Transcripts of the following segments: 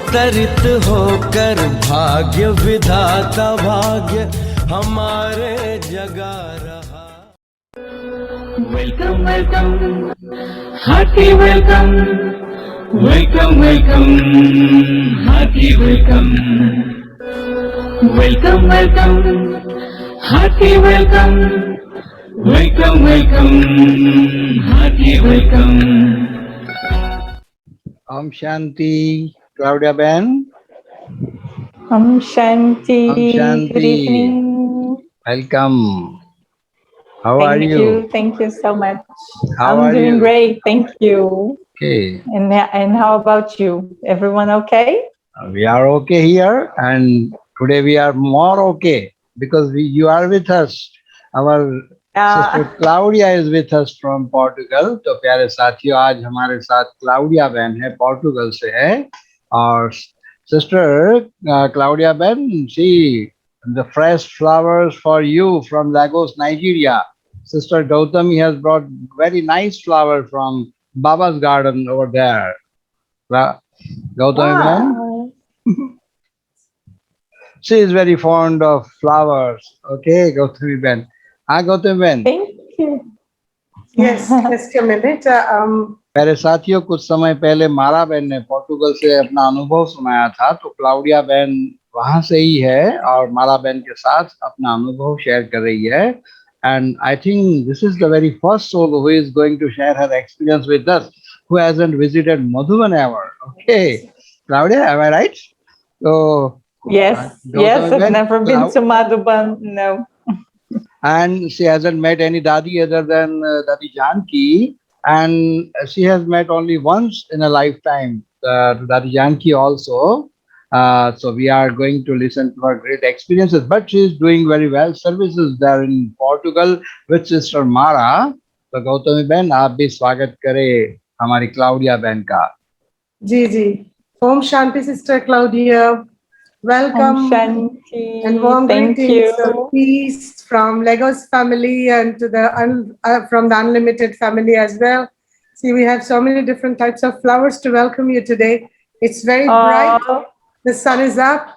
अवतरित होकर भाग्य विधाता भाग्य हमारे जगा रहा। Welcome, welcome, hearty welcome, welcome, welcome, hearty welcome, welcome, welcome, hearty welcome, welcome, welcome, hearty welcome. Om Shanti, Claudia Ben. Om Shanti. Om Shanti. Good evening. Welcome. How are Thank you? Thank you so much. How I'm are doing you? great. Thank you. Okay. And how about you? Everyone okay? We are okay here, and today we are more okay because you are with us. Our sister Claudia is with us from Portugal. तो प्यारे साथियों, आज हमारे साथ Claudia बहन है, पोर्टुगल से है. और सिस्टर क्लाउडिया बहन, see the fresh flowers for you from Lagos, Nigeria. Sister Gautami has brought very nice flower from Baba's garden over there. Gautami behen, she is very fond of flowers. Okay, Gautami ben. Gautami ben. Thank you. Yes, just a minute. पहले साथियों, कुछ समय पहले मारा बहन ने पोर्टुगल से अपना अनुभव सुनाया था, तो क्लाउडिया बहन वहां से ही है और मारा बहन के साथ अपना अनुभव शेयर कर रही है. And I think this is the very first soul who is going to share her experience with us, who hasn't visited Madhuban ever. Okay, Claudia, am I right? So Yes, I've never been to Madhuban. No. And she hasn't met any Dadi other than Dadi Janki, and she has met only once in a lifetime Dadi Janki also. So we are going to listen to her great experiences, but she is doing very well services there in Portugal with Sister Mara. तो गौतमी बहन, आप भी स्वागत करें हमारी Claudia बहन का. जी जी. Om Shanti, Sister Claudia. Welcome. Om Shanti. And warm Thank greetings you. of peace from Lagos family and to the from the Unlimited family as well. See, we have so many different types of flowers to welcome you today. It's very bright. The sun is up,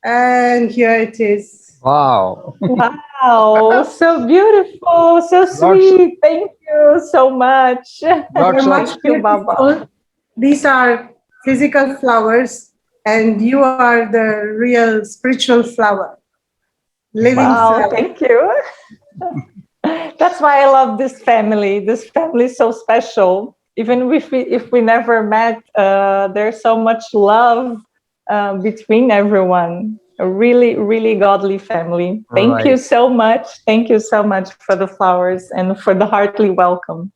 and here it is. Wow. Wow, so beautiful, so sweet. Thank you so much. Thank you, Baba. These are physical flowers, and you are the real spiritual flower. Living flower. Thank you. That's why I love this family. This family is so special. Even if we never met, there's so much love between everyone. A really, really godly family. Thank you so much. Thank you so much for the flowers and for the heartily welcome.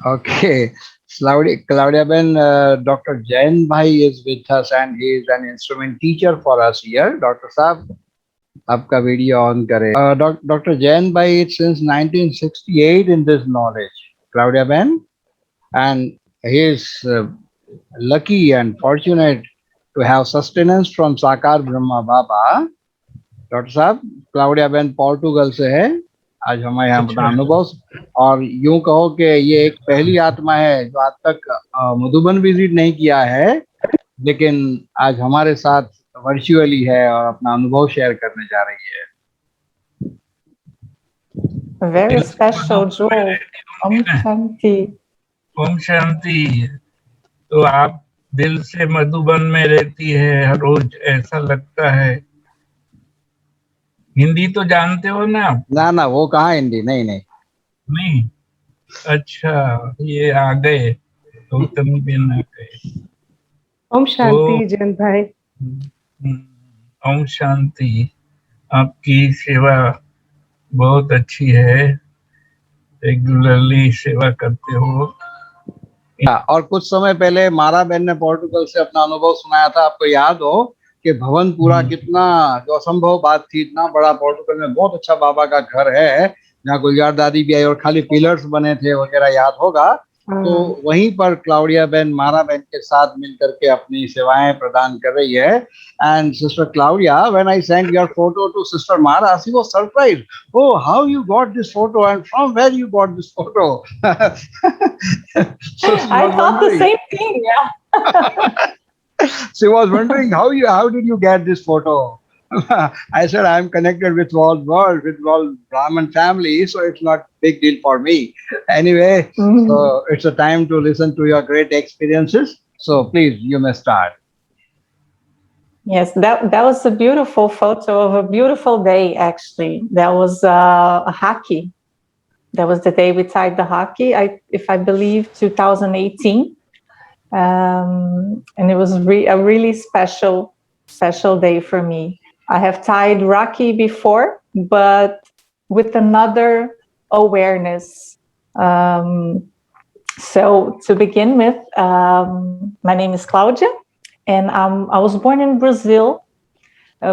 Okay. Claudia Ben, Dr. Jain Bhai is with us and he is an instrument teacher for us here. Dr. Saab, आपका video on करें. Dr. Jain Bhai is since 1968 in this knowledge. Claudia Ben, and he is lucky and fortunate to have sustenance from Sakar Brahma Baba. Dr. Saab, Claudia Ben Portugal से है. आज हमारे यहाँ अपना अनुभव, और यूं कहो कि ये एक पहली आत्मा है जो आज तक मधुबन विजिट नहीं किया है, लेकिन आज हमारे साथ वर्चुअली है और अपना अनुभव शेयर करने जा रही है. Very special joy. Om Shanti. Om Shanti. तो आप दिल से मधुबन में रहती है हर रोज, ऐसा लगता है. हिंदी तो जानते हो ना? ना वो कहाँ हिंदी, नहीं. अच्छा, ये आ गए गौतमी बहन आ गए. ओम शांति जैन भाई. ओम शांति. आपकी सेवा बहुत अच्छी है, रेगुलरली सेवा करते हो. और कुछ समय पहले मारा बहन ने पोर्टुगल से अपना अनुभव सुनाया था. आपको याद हो कि भवन पूरा कितना जो असंभव बात थी, इतना बड़ा पोर्टुगल में बहुत अच्छा बाबा का घर है जहाँ गुलजार दादी भी आई और खाली पिलर्स बने थे वगैरह, याद होगा. तो वहीं पर क्लाउडिया बहन मारा बहन के साथ मिलकर के अपनी सेवाएं प्रदान कर रही है. And sister Claudia, when I send your photo to sister Mara, she was surprised. Oh, how you got this photo and from where you got this photo? I thought the same thing. Yeah. She was wondering how did you get this photo? I said I'm connected with all world, with all Brahmin family, so it's not big deal for me. Anyway, Mhm. so it's a time to listen to your great experiences. So please, you may start. Yes, that was a beautiful photo of a beautiful day. Actually, that was a hockey. That was the day we tied the hockey. If I believe, 2018, and it was a really special day for me. I have tied Rocky before, but with another awareness. So to begin with, my name is Claudia, and I was born in Brazil,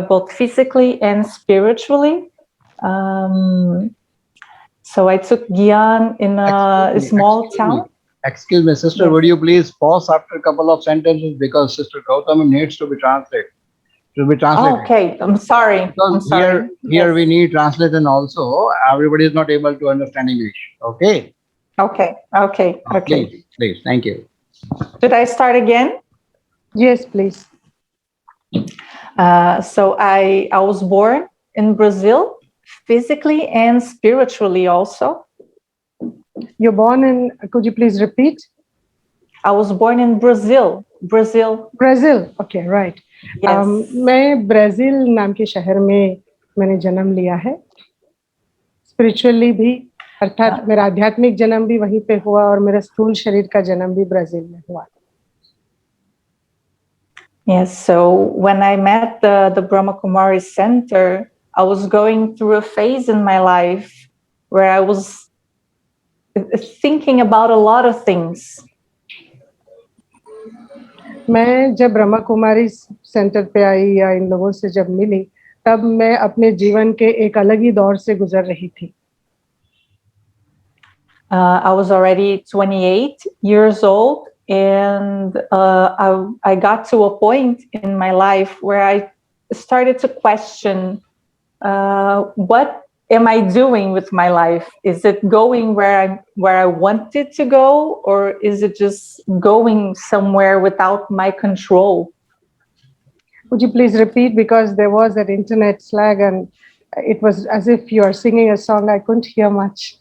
both physically and spiritually. Um, so I took Gyan in Excuse a me, small excuse me. town. Excuse me, sister, Yes. would you please pause after a couple of sentences because Sister Gautami needs to be translated. To be Oh, translated. okay. I'm sorry. I'm Because sorry. here Yes. we need translation also. Everybody is not able to understand English. Okay. Okay. Okay. Okay. Please. Thank you. Should I start again? Yes, please. So I was born in Brazil, physically and spiritually also. You're born in, could you please repeat? I was born in Brazil. Brazil. Brazil. Okay, right. Yes. मैं Brazil नाम के शहर में मैंने जन्म लिया है. Spiritually भी, अर्थात मेरा आध्यात्मिक जन्म भी वहीं पे हुआ और मेरा स्थूल शरीर का जन्म भी ब्राजील में हुआ. Yes. So when I met the Brahma Kumari Center, I was going through a phase in my life where I was thinking about a lot of things. मैं जब ब्रह्मा कुमारी सेंटर पे आई या इन लोगों से जब मिली, तब मैं अपने जीवन के एक अलग ही दौर से गुजर रही थी. I was already 28 years old, and I got to a point in my life where I started to question, what am I doing with my life? Is it going where I want it to go, or is it just going somewhere without my control? Would you please repeat, because there was an internet slag and it was as if you are singing a song. I couldn't hear much.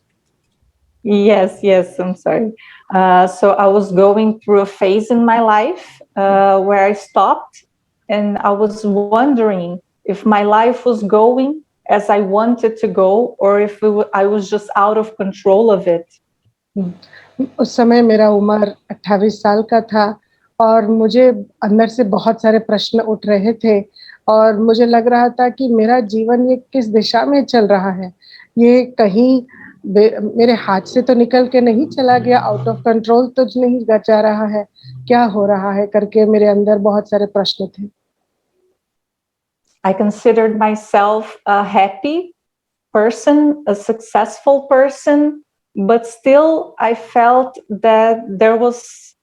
Yes, I'm sorry. So I was going through a phase in my life where I stopped, and I was wondering if my life was going as I wanted to go, or if I was just out of control of it. उस समय मेरा उम्र 28 साल का था और मुझे अंदर से बहुत सारे प्रश्न उठ रहे थे और मुझे लग रहा था कि मेरा जीवन ये किस दिशा में चल रहा है. ये कहीं मेरे हाथ से तो निकल के नहीं चला गया, आउट ऑफ कंट्रोल तो नहीं जा रहा है, क्या हो रहा है करके मेरे अंदर बहुत सारे प्रश्न थे. I considered myself a happy person, a successful person, but still I felt that there was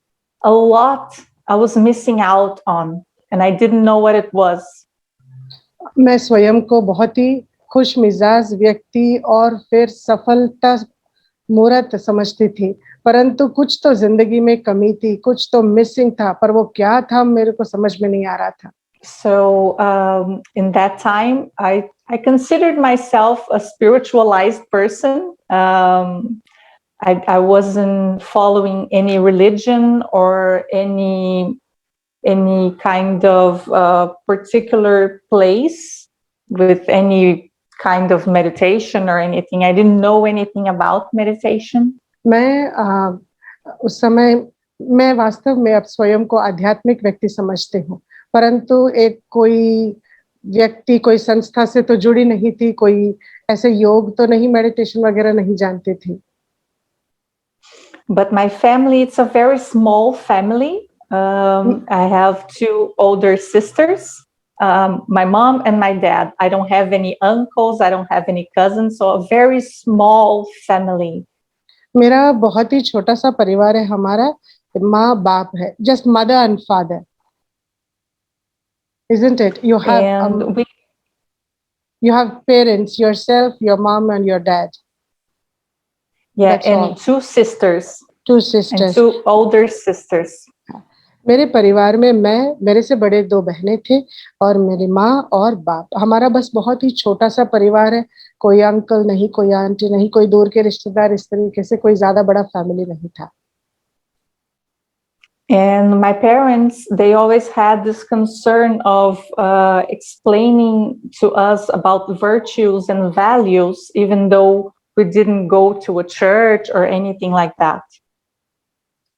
a lot I was missing out on, and I didn't know what it was. मैं स्वयं को बहुत ही खुश मिजाज व्यक्ति और फिर सफलता मूर्त समझती थी, परंतु कुछ तो जिंदगी में कमी थी, कुछ तो मिसिंग था, पर वो क्या था मेरे को समझ में नहीं आ रहा था. So in that time, I considered myself a spiritualized person. I wasn't following any religion or any kind of particular place with any kind of meditation or anything. I didn't know anything about meditation. मैं उस समय मैं वास्तव में अब स्वयं को आध्यात्मिक व्यक्ति समझती हूँ, परंतु एक कोई व्यक्ति कोई संस्था से तो जुड़ी नहीं थी, कोई ऐसे योग तो नहीं, मेडिटेशन वगैरह नहीं जानती थी. But my family, it's a very small family. I have two older sisters, my mom and my dad. I don't have any uncles, I don't have any cousins, so a very small family. मेरा बहुत ही छोटा सा परिवार है हमारा, माँ बाप है, just mother and father, isn't it? You have parents, yourself, your mom and your dad. Yeah, That's and all. two sisters. Two sisters. And two older sisters. मेरे परिवार में मैं, मेरे से बड़े 2 बहनें थे और मेरी माँ और बाप। हमारा बस बहुत ही छोटा-सा परिवार है। कोई अंकल नहीं, कोई आंटी नहीं, कोई दूर के रिश्तेदार, इस तरीके से कोई ज़्यादा बड़ा फैमिली नहीं था। And my parents, they always had this concern of explaining to us about virtues and values, even though we didn't go to a church or anything like that.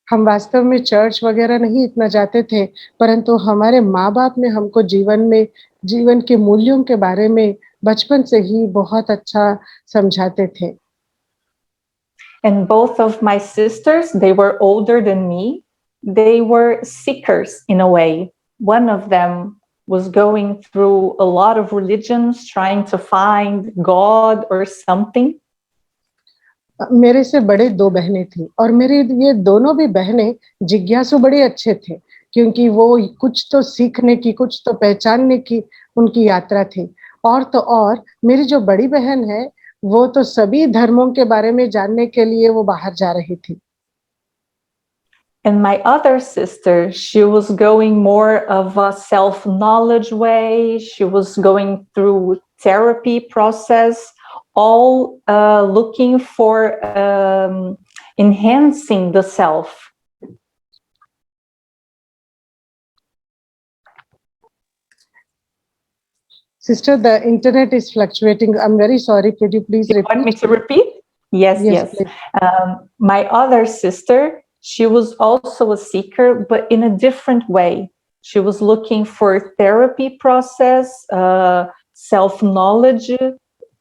हम वास्तव में चर्च वगैरह नहीं इतना जाते थे, परंतु हमारे माँ-बाप ने हमको जीवन के मूल्यों के बारे में बचपन से ही बहुत अच्छा समझाते थे। And both of my sisters, they were older than me. They were seekers in a way. One of them was going through a lot of religions, trying to find God or something. मेरे से बड़े 2 बहनें थीं और मेरी ये दोनों भी बहनें जिज्ञासु बड़े अच्छे थे, क्योंकि वो कुछ तो सीखने की, कुछ तो पहचानने की उनकी यात्रा थी। और तो और मेरी जो बड़ी बहन है, वो तो सभी धर्मों के बारे में जानने के लिए वो बाहर जा रही थी। And my other sister, she was going more of a self-knowledge way. She was going through therapy process, all looking for enhancing the self. Sister, the internet is fluctuating. I'm very sorry. Could you please You repeat? want me to repeat? Yes, Yes, yes. please. My other sister, she was also a seeker, but in a different way. She was looking for therapy process, self-knowledge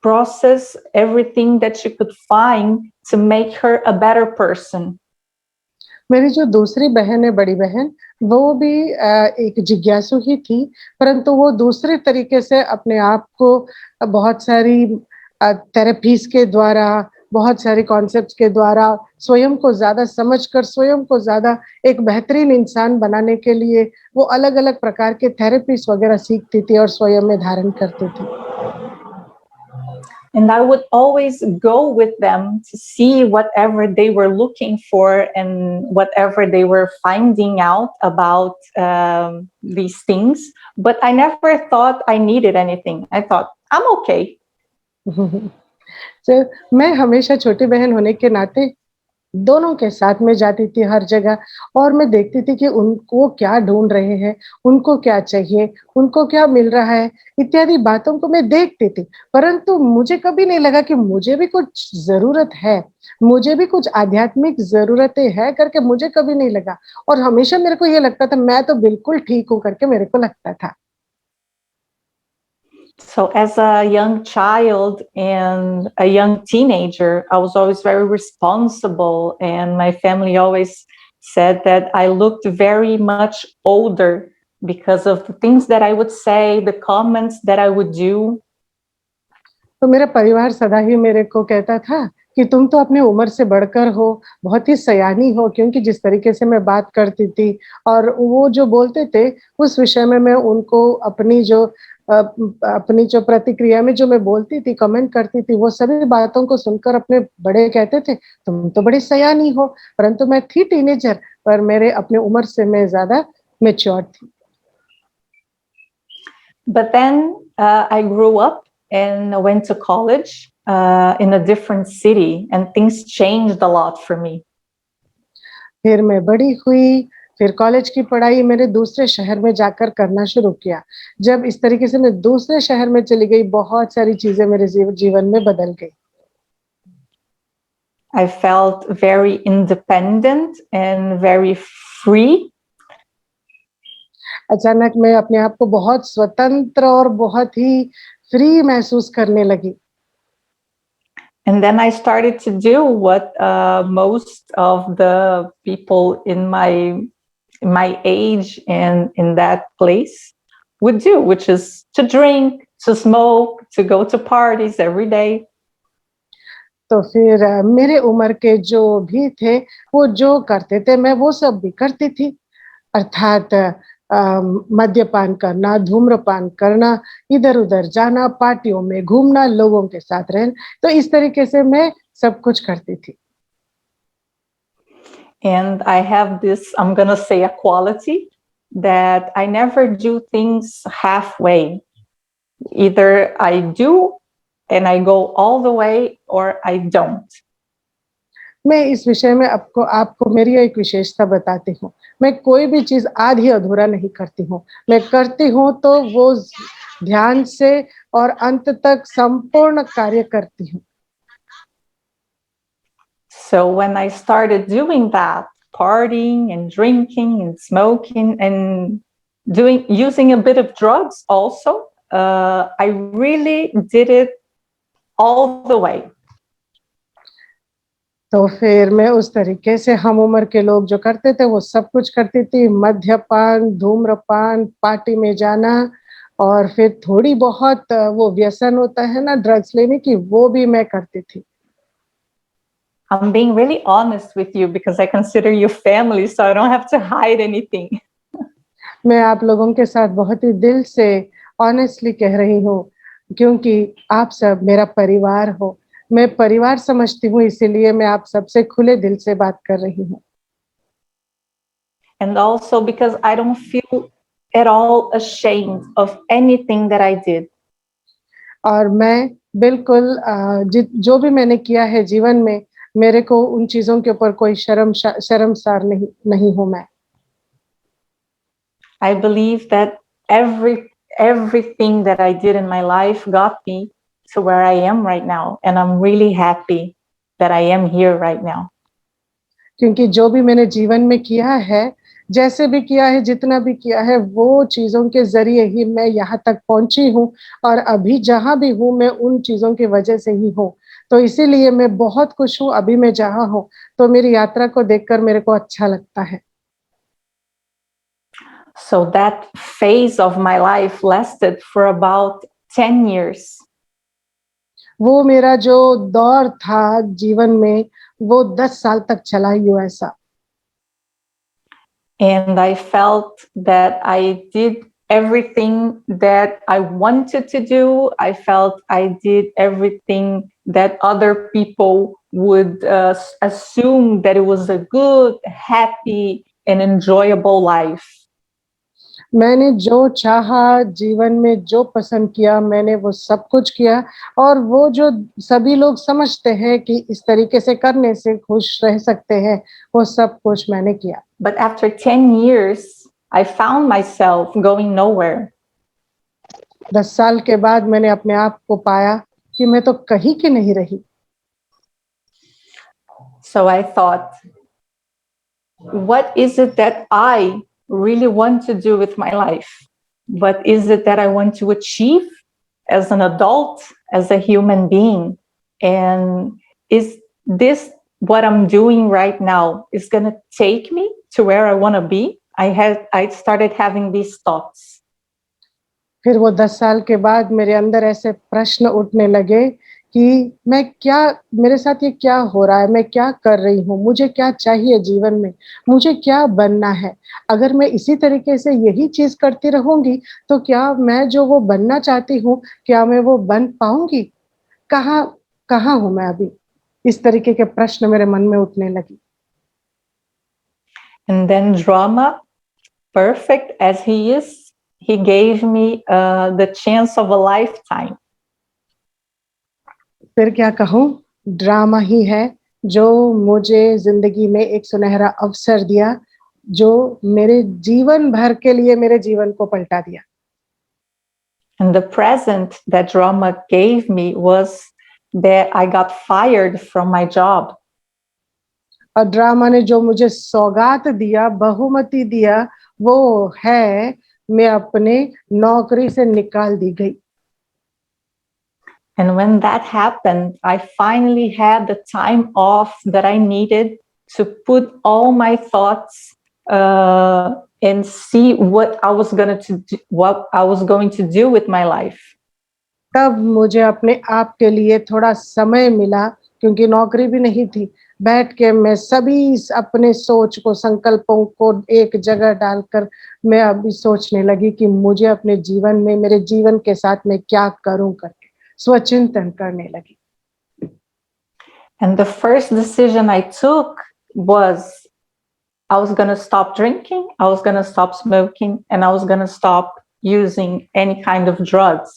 process, everything that she could find to make her a better person. मेरी जो दूसरी बहन है, बड़ी बहन, वो भी एक जिज्ञासु ही थी, परंतु वो दूसरे तरीके से अपने आप को बहुत सारी थेरेपीज़ के द्वारा, बहुत सारी कॉन्सेप्ट्स के द्वारा स्वयं को ज़्यादा समझकर, स्वयं को ज़्यादा एक बेहतरीन इंसान बनाने के लिए वो अलग-अलग प्रकार के थेरेपीज़ वगैरह सीखती थी और स्वयं में धारण करती थी। And I would always go with them to see whatever they were looking for and whatever they were finding out about these things. But I never thought I needed anything. I thought, I'm okay. तो मैं हमेशा छोटी बहन होने के नाते दोनों के साथ में जाती थी हर जगह और मैं देखती थी कि उनको क्या ढूँढ रहे हैं, उनको क्या चाहिए, उनको क्या मिल रहा है, इत्यादि बातों को मैं देखती थी। परंतु मुझे कभी नहीं लगा कि मुझे भी कुछ ज़रूरत है, मुझे भी कुछ आध्यात्मिक ज़रूरतें हैं करके मुझे कभी नहीं लगा और हमेशा मेरे को ये लगता था मैं तो बिल्कुल ठीक हूँ करके मेरे को लगता था। So as a young child and a young teenager, I was always very responsible, and my family always said that I looked very much older because of the things that I would say, the comments that I would do. तो मेरा परिवार सदा ही मेरे को कहता था कि तुम तो अपनी उम्र से बढ़कर हो, बहुत ही सयानी हो क्योंकि जिस तरीके से मैं बात करती थी और वो जो बोलते थे उस विषय में मैं उनको अपनी जो प्रतिक्रिया में जो मैं बोलती थी, कमेंट करती थी, वो सभी बातों को सुनकर अपने बड़े कहते थे, तुम तो बड़ी सयानी हो। परंतु मैं थी टीनेजर पर मेरे अपने उम्र से मैं ज़्यादा मैच्योर थी। But then I grew up and I went to college in a different city, and things changed a lot for me. फिर मैं बड़ी हुई, फिर कॉलेज की पढ़ाई मैंने दूसरे शहर में जाकर करना शुरू किया। जब इस तरीके से मैं दूसरे शहर में चली गई, बहुत सारी चीज़ें मेरे जीवन में बदल गई। I felt very independent and very free. अचानक मैं अपने आप को बहुत स्वतंत्र और बहुत ही फ्री महसूस करने लगी। And then I started to do what most of the people in my age and in that place would do, which is to drink, to smoke, to go to parties every day. तो फिर मेरे उम्र के जो भी थे, वो जो करते थे मैं वो सब भी करती थी। अर्थात मद्यपान करना, धूम्रपान करना, इधर-उधर जाना, पार्टियों में घूमना, लोगों के साथ रहना, तो इस तरीके से मैं सब कुछ करती थी। And I have this, I'm going to say, a quality that I never do things halfway. Either I do and I go all the way, or I don't. मैं इस विषय में आपको आपको मेरी एक विशेषता बताती हूँ। मैं कोई भी चीज आधी अधूरा नहीं करती हूँ। मैं करती हूँ तो वो ध्यान से और अंत तक संपूर्ण कार्य करती हूँ। So when I started doing that, partying and drinking and smoking and using a bit of drugs also, I really did it all the way. तो फिर मैं उस तरीके से हम उम्र के लोग जो करते थे वो सब कुछ करती थी। मद्यपान, धूम्रपान, पार्टी में जाना और फिर थोड़ी बहुत वो व्यसन होता है ना ड्रग्स लेने की, वो भी मैं करती थी। I'm being really honest with you because I consider you family, so I don't have to hide anything. मैं आप लोगों के साथ बहुत ही दिल से ऑनेस्टली कह रही हूँ क्योंकि आप सब मेरा परिवार हो। मैं परिवार समझती हूँ, इसीलिए मैं आप सबसे खुले दिल से बात कर रही हूँ। And also because I don't feel at all ashamed of anything that I did. और मैं बिल्कुल जो भी मैंने किया है जीवन में, मेरे को उन चीजों के ऊपर कोई शर्मसार नहीं हूँ मैं। I believe that everything that I did in my life got me to where I am right now, and I'm really happy that I am here right now. क्योंकि जो भी मैंने जीवन में किया है, जैसे भी किया है, जितना भी किया है, वो चीजों के जरिए ही मैं यहाँ तक पहुंची हूँ और अभी जहाँ भी हूँ मैं उन चीजों की वजह से ही हूँ। तो इसीलिए मैं बहुत खुश हूँ अभी मैं जहाँ हूँ। तो मेरी यात्रा को देखकर मेरे को अच्छा लगता है। So that phase of my life lasted for about 10 years. वो मेरा जो दौर था जीवन में, वो 10 साल तक चला USA. And I felt that I did everything that I wanted to do. I felt I did everything that other people would assume that it was a good, happy, and enjoyable life. मैंने जो चाहा जीवन में, जो पसंद किया, मैंने वो सब कुछ किया और वो जो सभी लोग समझते हैं कि इस तरीके से करने से खुश रह सकते हैं, वो सब कुछ मैंने किया। But after 10 years, I found myself going nowhere. 10 साल के बाद मैंने अपने आप को पाया कि मैं तो कहीं की नहीं रही। So I thought, what is it that I really want to do with my life? What is it that I want to achieve as an adult, as a human being? And is this what I'm doing right now is going to take me to where I want to be? I started having these thoughts. फिर वो 10 साल के बाद मेरे अंदर ऐसे प्रश्न उठने लगे कि मैं क्या, मेरे साथ ये क्या हो रहा है, मैं क्या कर रही हूँ, मुझे क्या चाहिए जीवन में, मुझे क्या बनना है। अगर मैं इसी तरीके से यही चीज करती रहूंगी तो क्या मैं जो वो बनना चाहती हूँ, क्या मैं वो बन पाऊंगी? कहाँ कहाँ हूँ मैं अभी? इस तरीके के प्रश्न मेरे मन में उठने लगी। And then drama, perfect as he is, he gave me the chance of a lifetime. फिर क्या कहूँ, ड्रामा ही है जो मुझे जिंदगी में एक सुनहरा अवसर दिया, जो मेरे जीवन भर के लिए मेरे जीवन को पलटा दिया। And the present that drama gave me was that I got fired from my job. और ड्रामा ने जो मुझे सौगात दिया, बहुमति दिया, वो है मैं अपने नौकरी से निकाल दी गई। And when that happened, I finally had the time off that I needed to put all my thoughts and see what I was going to do with my life. तब मुझे अपने आप के लिए थोड़ा समय मिला, क्योंकि नौकरी भी नहीं थी। बैठ के मैं सभी अपने सोच को, संकल्पों को एक जगह डालकर मैं अभी सोचने लगी कि मुझे अपने जीवन में, मेरे जीवन के साथ मैं क्या करूं करके स्वचिंतन करने लगी। And the first decision I took was I was going to stop drinking, I was going to stop smoking, and I was going to stop using any kind of drugs.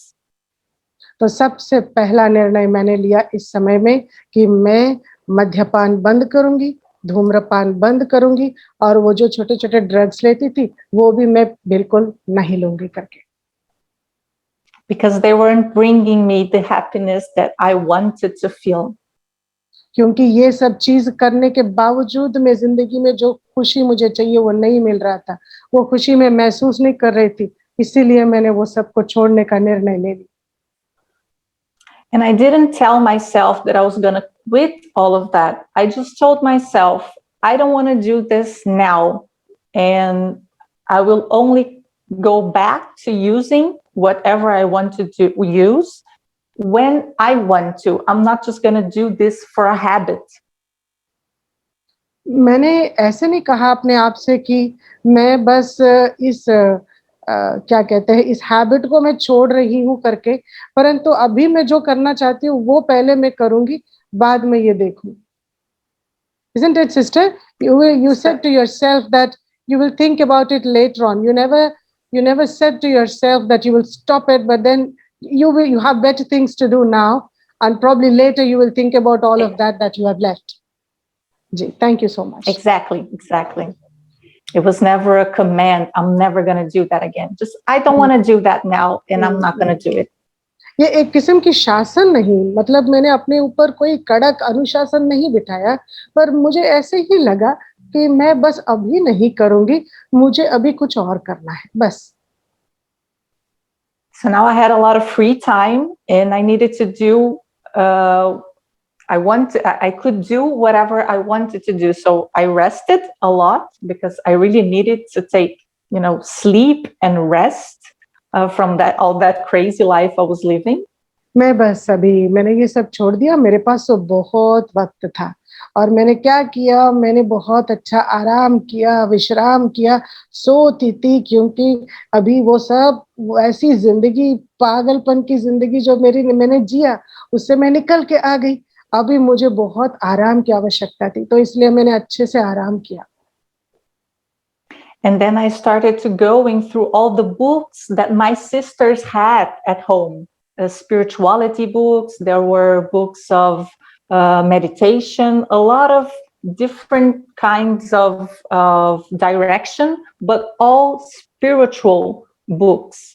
तो सबसे पहला निर्णय मैंने लिया इस समय में कि मैं मद्यपान बंद करूंगी, धूम्रपान बंद करूंगी और वो जो छोटे-छोटे ड्रग्स लेती थी वो भी मैं बिल्कुल नहीं लूंगी करके। Because they weren't bringing me the happiness that I wanted to feel. क्योंकि ये सब चीज करने के बावजूद मैं जिंदगी में जो खुशी मुझे चाहिए वो नहीं मिल रहा था, वो खुशी मैं महसूस नहीं कर रही थी, इसीलिए मैंने वो सब को छोड़ने का निर्णय ले लिया। And I didn't tell myself that I was going to quit all of that. I just told myself, I don't want to do this now. And I will only go back to using whatever I want to use when I want to. I'm not just going to do this for a habit. मैंने ऐसे नहीं कहा अपने आप से कि मैं बस इस क्या कहते हैं इस हैबिट को मैं छोड़ रही हूँ करके, परंतु अभी मैं जो करना चाहती हूँ वो पहले मैं करूंगी, बाद में ये देखूं। Isn't it, sister? You said to yourself that you will think about it later on. You never said to yourself that you will stop it, but then you have better things to do now, and probably later you will think about all of that you have left. Ji, thank you so much. Exactly. It was never a command. I'm never going to do that again. Just, I don't want to do that now, and I'm not going to do it. ये एक किस्म की शासन नहीं, मतलब मैंने अपने ऊपर कोई कड़क अनुशासन नहीं बिठाया, पर मुझे ऐसे ही लगा कि मैं बस अभी नहीं करूंगी, मुझे अभी कुछ और करना है, बस। So now I had a lot of free time, and I needed to do. I could do whatever I wanted to do. So I rested a lot because I really needed to take, sleep and rest from all that crazy life I was living. मैंने ये सब छोड़ दिया, मेरे पास तो बहुत वक्त था और मैंने क्या किया, मैंने बहुत अच्छा आराम किया, विश्राम किया, सोती थी क्योंकि अभी वो सब ऐसी जिंदगी, पागलपन की जिंदगी जो मैंने जिया उससे मैं निकल के आ गई। अभी मुझे बहुत आराम की आवश्यकता थी, तो इसलिए मैंने अच्छे से आराम किया। And then I started to going through all the books that my sisters had at home, spirituality books. There were books of meditation, a lot of different kinds of direction, but all spiritual books.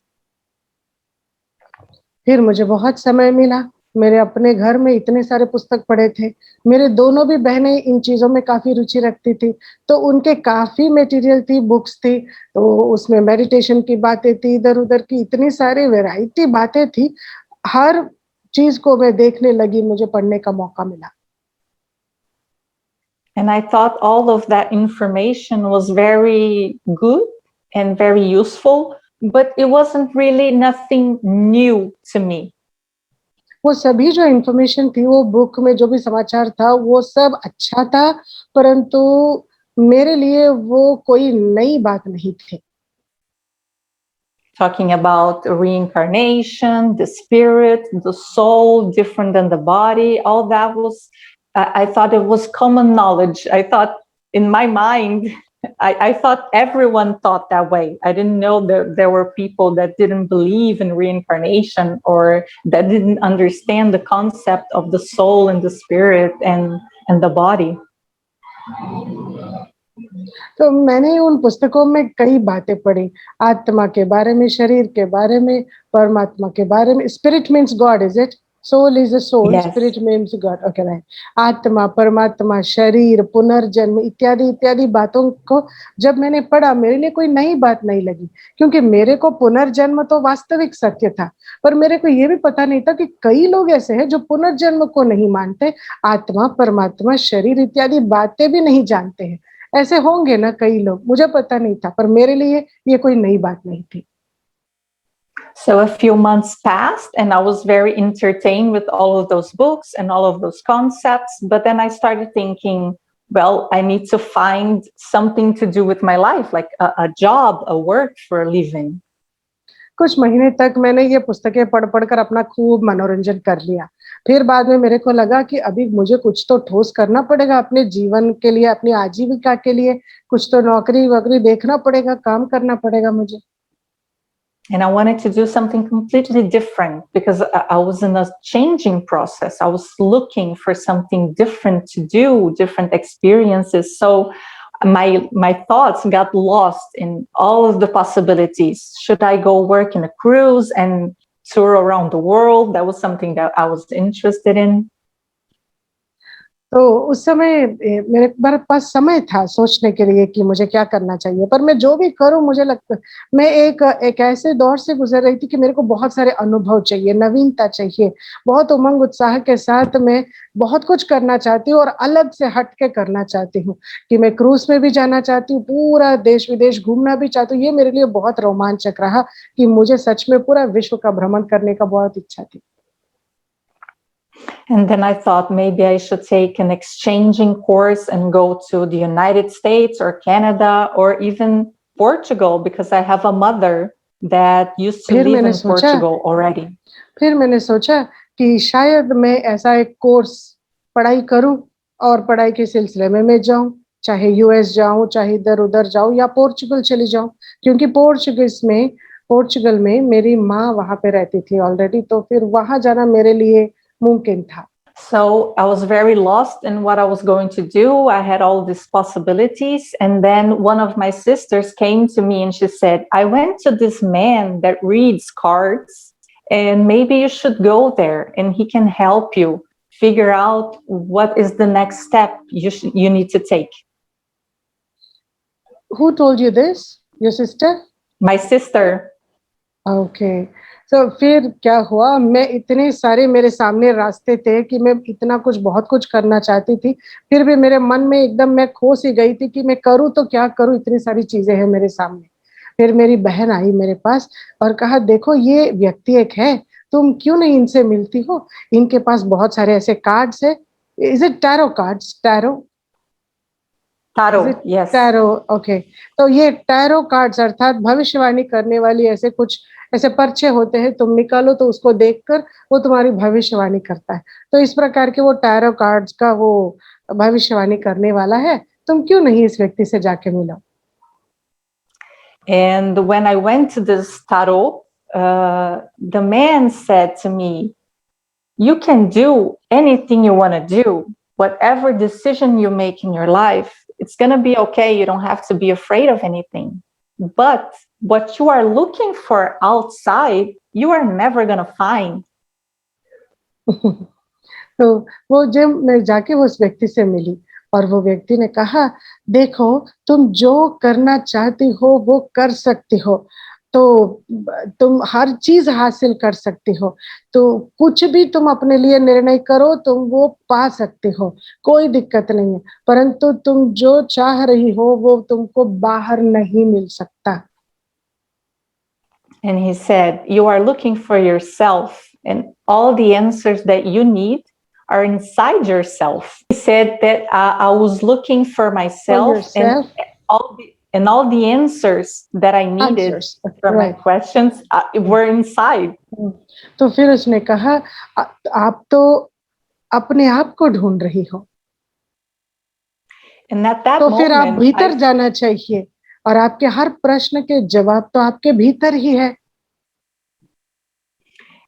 फिर मुझे बहुत समय मिला, मेरे अपने घर में इतने सारे पुस्तक पढ़े थे, मेरे दोनों भी बहनें इन चीजों में काफी रुचि रखती थी, तो उनके काफी मटेरियल थी, बुक्स थी, तो उसमें मेडिटेशन की बातें थी, इधर उधर की इतनी सारी वैरायटी बातें थी, हर चीज को मैं देखने लगी, मुझे पढ़ने का मौका मिला। And I thought all of that information was very good and very useful, but it wasn't really nothing new to me. वो सभी जो इन्फॉर्मेशन थी, वो बुक में जो भी समाचार था, वो सब अच्छा था, परंतु मेरे लिए वो कोई नई बात नहीं थी। Talking about reincarnation, the spirit, the soul, different than the body, all that was, I thought it was common knowledge. I thought in my mind, I thought everyone thought that way. I didn't know that there were people that didn't believe in reincarnation or that didn't understand the concept of the soul and the spirit and the body. तो मैंने उन पुस्तकों में कई बातें पढ़ी, आत्मा के बारे में, शरीर के बारे में, परमात्मा के बारे में। Spirit means God, is it? Soul is a soul, spirit means God, okay right. आत्मा, परमात्मा, शरीर, पुनर्जन्म इत्यादि इत्यादि बातों को जब मैंने पढ़ा, मेरे लिए कोई नई बात नहीं लगी, क्योंकि मेरे को पुनर्जन्म तो वास्तविक सत्य था, पर मेरे को ये भी पता नहीं था कि कई लोग ऐसे हैं जो पुनर्जन्म को नहीं मानते, आत्मा, परमात्मा, शरीर इत्यादि बातें भी नहीं जानते हैं। ऐसे होंगे ना कई लोग, मुझे पता नहीं था, पर मेरे लिए ये कोई नई बात नहीं थी। So a few months passed and I was very entertained with all of those books and all of those concepts. But then I started thinking, well, I need to find something to do with my life, like a job, a work for a living. कुछ महीने तक मैंने ये पुस्तकें पढ़ कर अपना खूब मनोरंजन कर लिया, फिर बाद में मेरे को लगा कि अभी मुझे कुछ तो ठोस करना पड़ेगा अपने जीवन के लिए, अपनी आजीविका के लिए, कुछ तो नौकरी वोकरी देखना पड़ेगा, काम करना पड़ेगा मुझे। And I wanted to do something completely different because I was in a changing process. I was looking for something different to do, different experiences. So my thoughts got lost in all of the possibilities. Should I go work in a cruise and tour around the world? That was something that I was interested in. तो उस समय मेरे पास समय था सोचने के लिए कि मुझे क्या करना चाहिए, पर मैं जो भी करूं मुझे लगता मैं एक ऐसे दौर से गुजर रही थी कि मेरे को बहुत सारे अनुभव चाहिए, नवीनता चाहिए, बहुत उमंग उत्साह के साथ मैं बहुत कुछ करना चाहती हूँ और अलग से हट के करना चाहती हूँ कि मैं क्रूज में भी जाना चाहती हूँ, पूरा देश विदेश घूमना भी चाहती हूँ। ये मेरे लिए बहुत रोमांचक रहा कि मुझे सच में पूरा विश्व का भ्रमण करने का बहुत इच्छा थी। And then I thought maybe I should take an exchanging course and go to the United States or Canada or even Portugal because I have a mother that used to live in Portugal already. फिर मैंने सोचा कि शायद मैं ऐसा एक course पढ़ाई करूं और पढ़ाई के सिलसिले में मैं जाऊं, चाहे यूएस जाऊं, चाहे इधर उधर जाऊं या पोर्चुगल चली जाऊं, क्योंकि पोर्चुगल में मेरी माँ वहां पे रहती थी ऑलरेडी, तो फिर वहां जाना मेरे लिए मुमकिन था। So I was very lost in what I was going to do. I had all these possibilities. And then one of my sisters came to me and she said, I went to this man that reads cards and maybe you should go there and he can help you figure out what is the next step you need to take. Who told you this? Your sister? My sister. Okay. तो फिर क्या हुआ, मैं इतने सारे मेरे सामने रास्ते थे कि मैं इतना कुछ बहुत कुछ करना चाहती थी, फिर भी मेरे मन में एकदम मैं खो सी गई थी कि मैं करूँ तो क्या करूँ, इतनी सारी चीजें हैं मेरे सामने। फिर मेरी बहन आई मेरे पास और कहा देखो ये व्यक्ति एक है, तुम क्यों नहीं इनसे मिलती हो, इनके पास बहुत सारे ऐसे कार्ड्स है। Is it tarot cards? Tarot yes. Tarot, okay. तो ये टैरो कार्ड्स अर्थात भविष्यवाणी करने वाली ऐसे कुछ ऐसे पर्चे होते हैं, तुम निकालो तो उसको देखकर वो तुम्हारी भविष्यवाणी करता है। तो इस प्रकार के वो टैरो कार्ड्स का वो भविष्यवाणी करने वाला है, तुम क्यों नहीं इस व्यक्ति से जाके मिलो। And when I went to this tarot, the man said to me, you can do anything you want to do. Whatever decision you make in your life, it's going to be okay. You don't have to be afraid of anything. But what you are looking for outside, you are never going to find. तो वो जब मैं जाके उस व्यक्ति से मिली और वो व्यक्ति ने कहा देखो तुम जो करना चाहती हो वो कर सकती हो, तो तुम हर चीज हासिल कर सकती हो, तो कुछ भी तुम अपने लिए निर्णय करो तुम वो पा सकते हो, कोई दिक्कत नहीं है, परंतु तुम जो चाह रही हो वो तुमको बाहर नहीं मिल सकता। And he said, you are looking for yourself and all the answers that you need are inside yourself. He said that I was looking for myself and all the answers that I needed for my questions were inside. तो फिर उसने कहा आप तो अपने आप को ढूंढ रही हो, and at that तो फिर आप moment, भीतर जाना चाहिए और आपके हर प्रश्न के जवाब तो आपके भीतर ही है।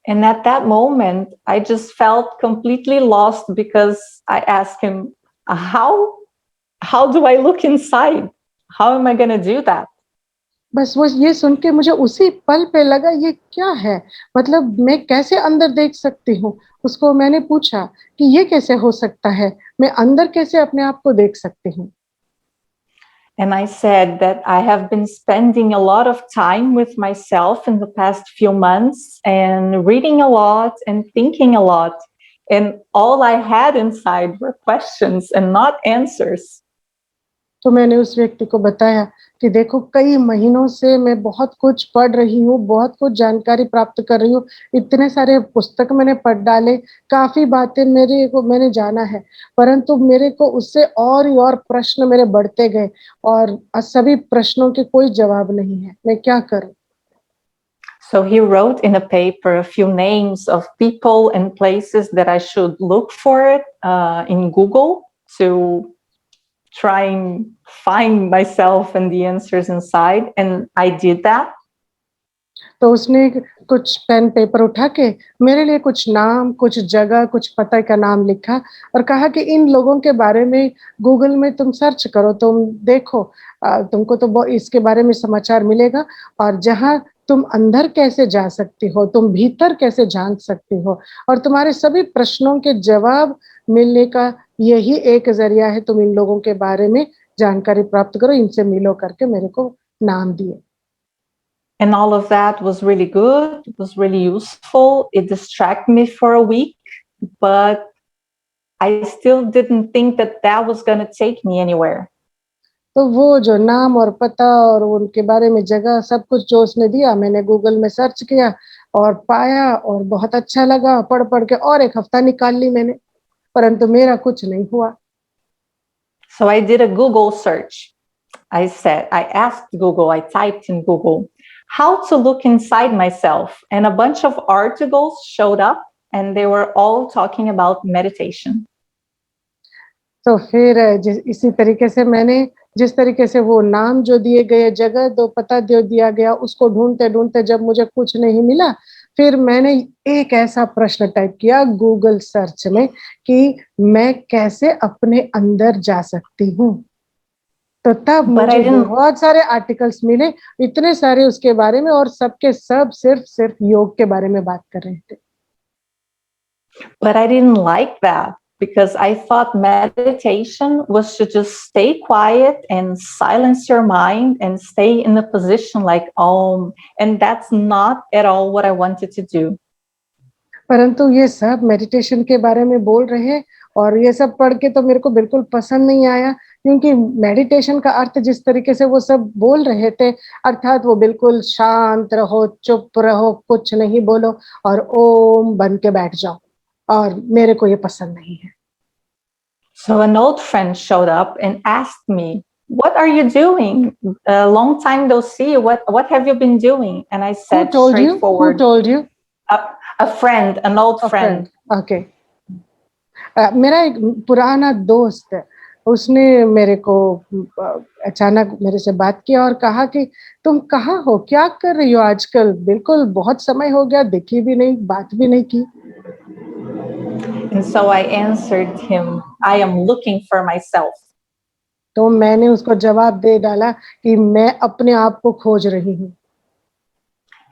And at that moment, I just felt completely lost because I asked him, how do I look inside? How am I going to do that? बस वो ये सुन के मुझे उसी पल पे लगा ये क्या है, मतलब मैं कैसे अंदर देख सकती हूँ। उसको मैंने पूछा कि ये कैसे हो सकता है, मैं अंदर कैसे अपने आप को देख सकती हूँ। And I said that I have been spending a lot of time with myself in the past few months and reading a lot and thinking a lot. And all I had inside were questions and not answers. तो मैंने उस व्यक्ति को बताया कि देखो कई महीनों से मैं बहुत कुछ पढ़ रही हूँ, बहुत कुछ जानकारी प्राप्त कर रही हूँ, इतने सारे पुस्तक मैंने पढ़ डाले, काफी बातें मैंने जाना है, परंतु मेरे को उससे और प्रश्न मेरे बढ़ते गए और सभी प्रश्नों के कोई जवाब नहीं है, मैं क्या करूं। So he wrote in a paper a few names of people and places that I should look for it in Google to try and find myself and the answers inside. And I did that. तो उसने कुछ pen paper उठा के मेरे लिए कुछ नाम, कुछ जगह, कुछ पता का नाम लिखा और कहा कि इन लोगों के बारे में गूगल में तुम सर्च करो, तुम देखो, तुमको तो इसके बारे में समाचार मिलेगा और जहाँ तुम अंदर कैसे जा सकती हो, तुम भीतर कैसे जान सकती हो और तुम्हारे सभी प्रश्नों के जवाब मिलने का यही एक जरिया है। तुम इन लोगों के बारे में जानकारी प्राप्त करो, इनसे मिलो करके मेरे को नाम दिए। And all of that was really good. It was really useful. It distracted me for a week, but I still didn't think that that was going to take me anywhere. तो वो जो नाम और पता और उनके बारे में जगह सब कुछ जो उसने दिया, मैंने गूगल में सर्च किया और पाया और बहुत अच्छा लगा। पढ़ पढ़ के और एक हफ्ता निकाल ली मैंने, परंतु मेरा कुछ नहीं हुआ। So I did a Google search. I asked Google, I typed in Google, how to look inside myself. And a bunch of articles showed up and they were all talking about meditation. तो फिर इसी तरीके से मैंने जिस तरीके से वो नाम जो दिए गए, जगह दो पता जो दिया गया, उसको ढूंढते ढूंढते जब मुझे कुछ नहीं मिला, फिर मैंने एक ऐसा प्रश्न टाइप किया गूगल सर्च में कि मैं कैसे अपने अंदर जा सकती हूँ। तो तब मुझे बहुत सारे आर्टिकल्स मिले, इतने सारे उसके बारे में, और सबके सब सिर्फ योग के बारे में बात कर रहे थे। But I didn't like that because I thought meditation was to just stay quiet and silence your mind and stay in a position like Om, and that's not at all what I wanted to do. परंतु ये सब meditation के बारे में बोल रहे हैं और ये सब पढ़ के तो मेरे को बिल्कुल पसंद नहीं आया, क्योंकि मेडिटेशन का अर्थ जिस तरीके से वो सब बोल रहे थे, अर्थात वो बिल्कुल शांत रहो, चुप रहो, कुछ नहीं बोलो और ओम बन के बैठ जाओ, और मेरे को ये पसंद नहीं है। So an old friend showed up and asked me, "What are you doing? A long time no see. What have you been doing?" And I said, Who told you? straightforward. Who told you? A friend, an old friend. Okay. मेरा एक पुराना दोस्त है, उसने मेरे को अचानक मेरे से बात किया और कहा कि तुम कहाँ हो, क्या कर रही हो आजकल, बिल्कुल बहुत समय हो गया, दिखी भी नहीं, बात भी नहीं की। And so I answered him, I am looking for myself. तो मैंने उसको जवाब दे डाला कि मैं अपने आप को खोज रही हूँ।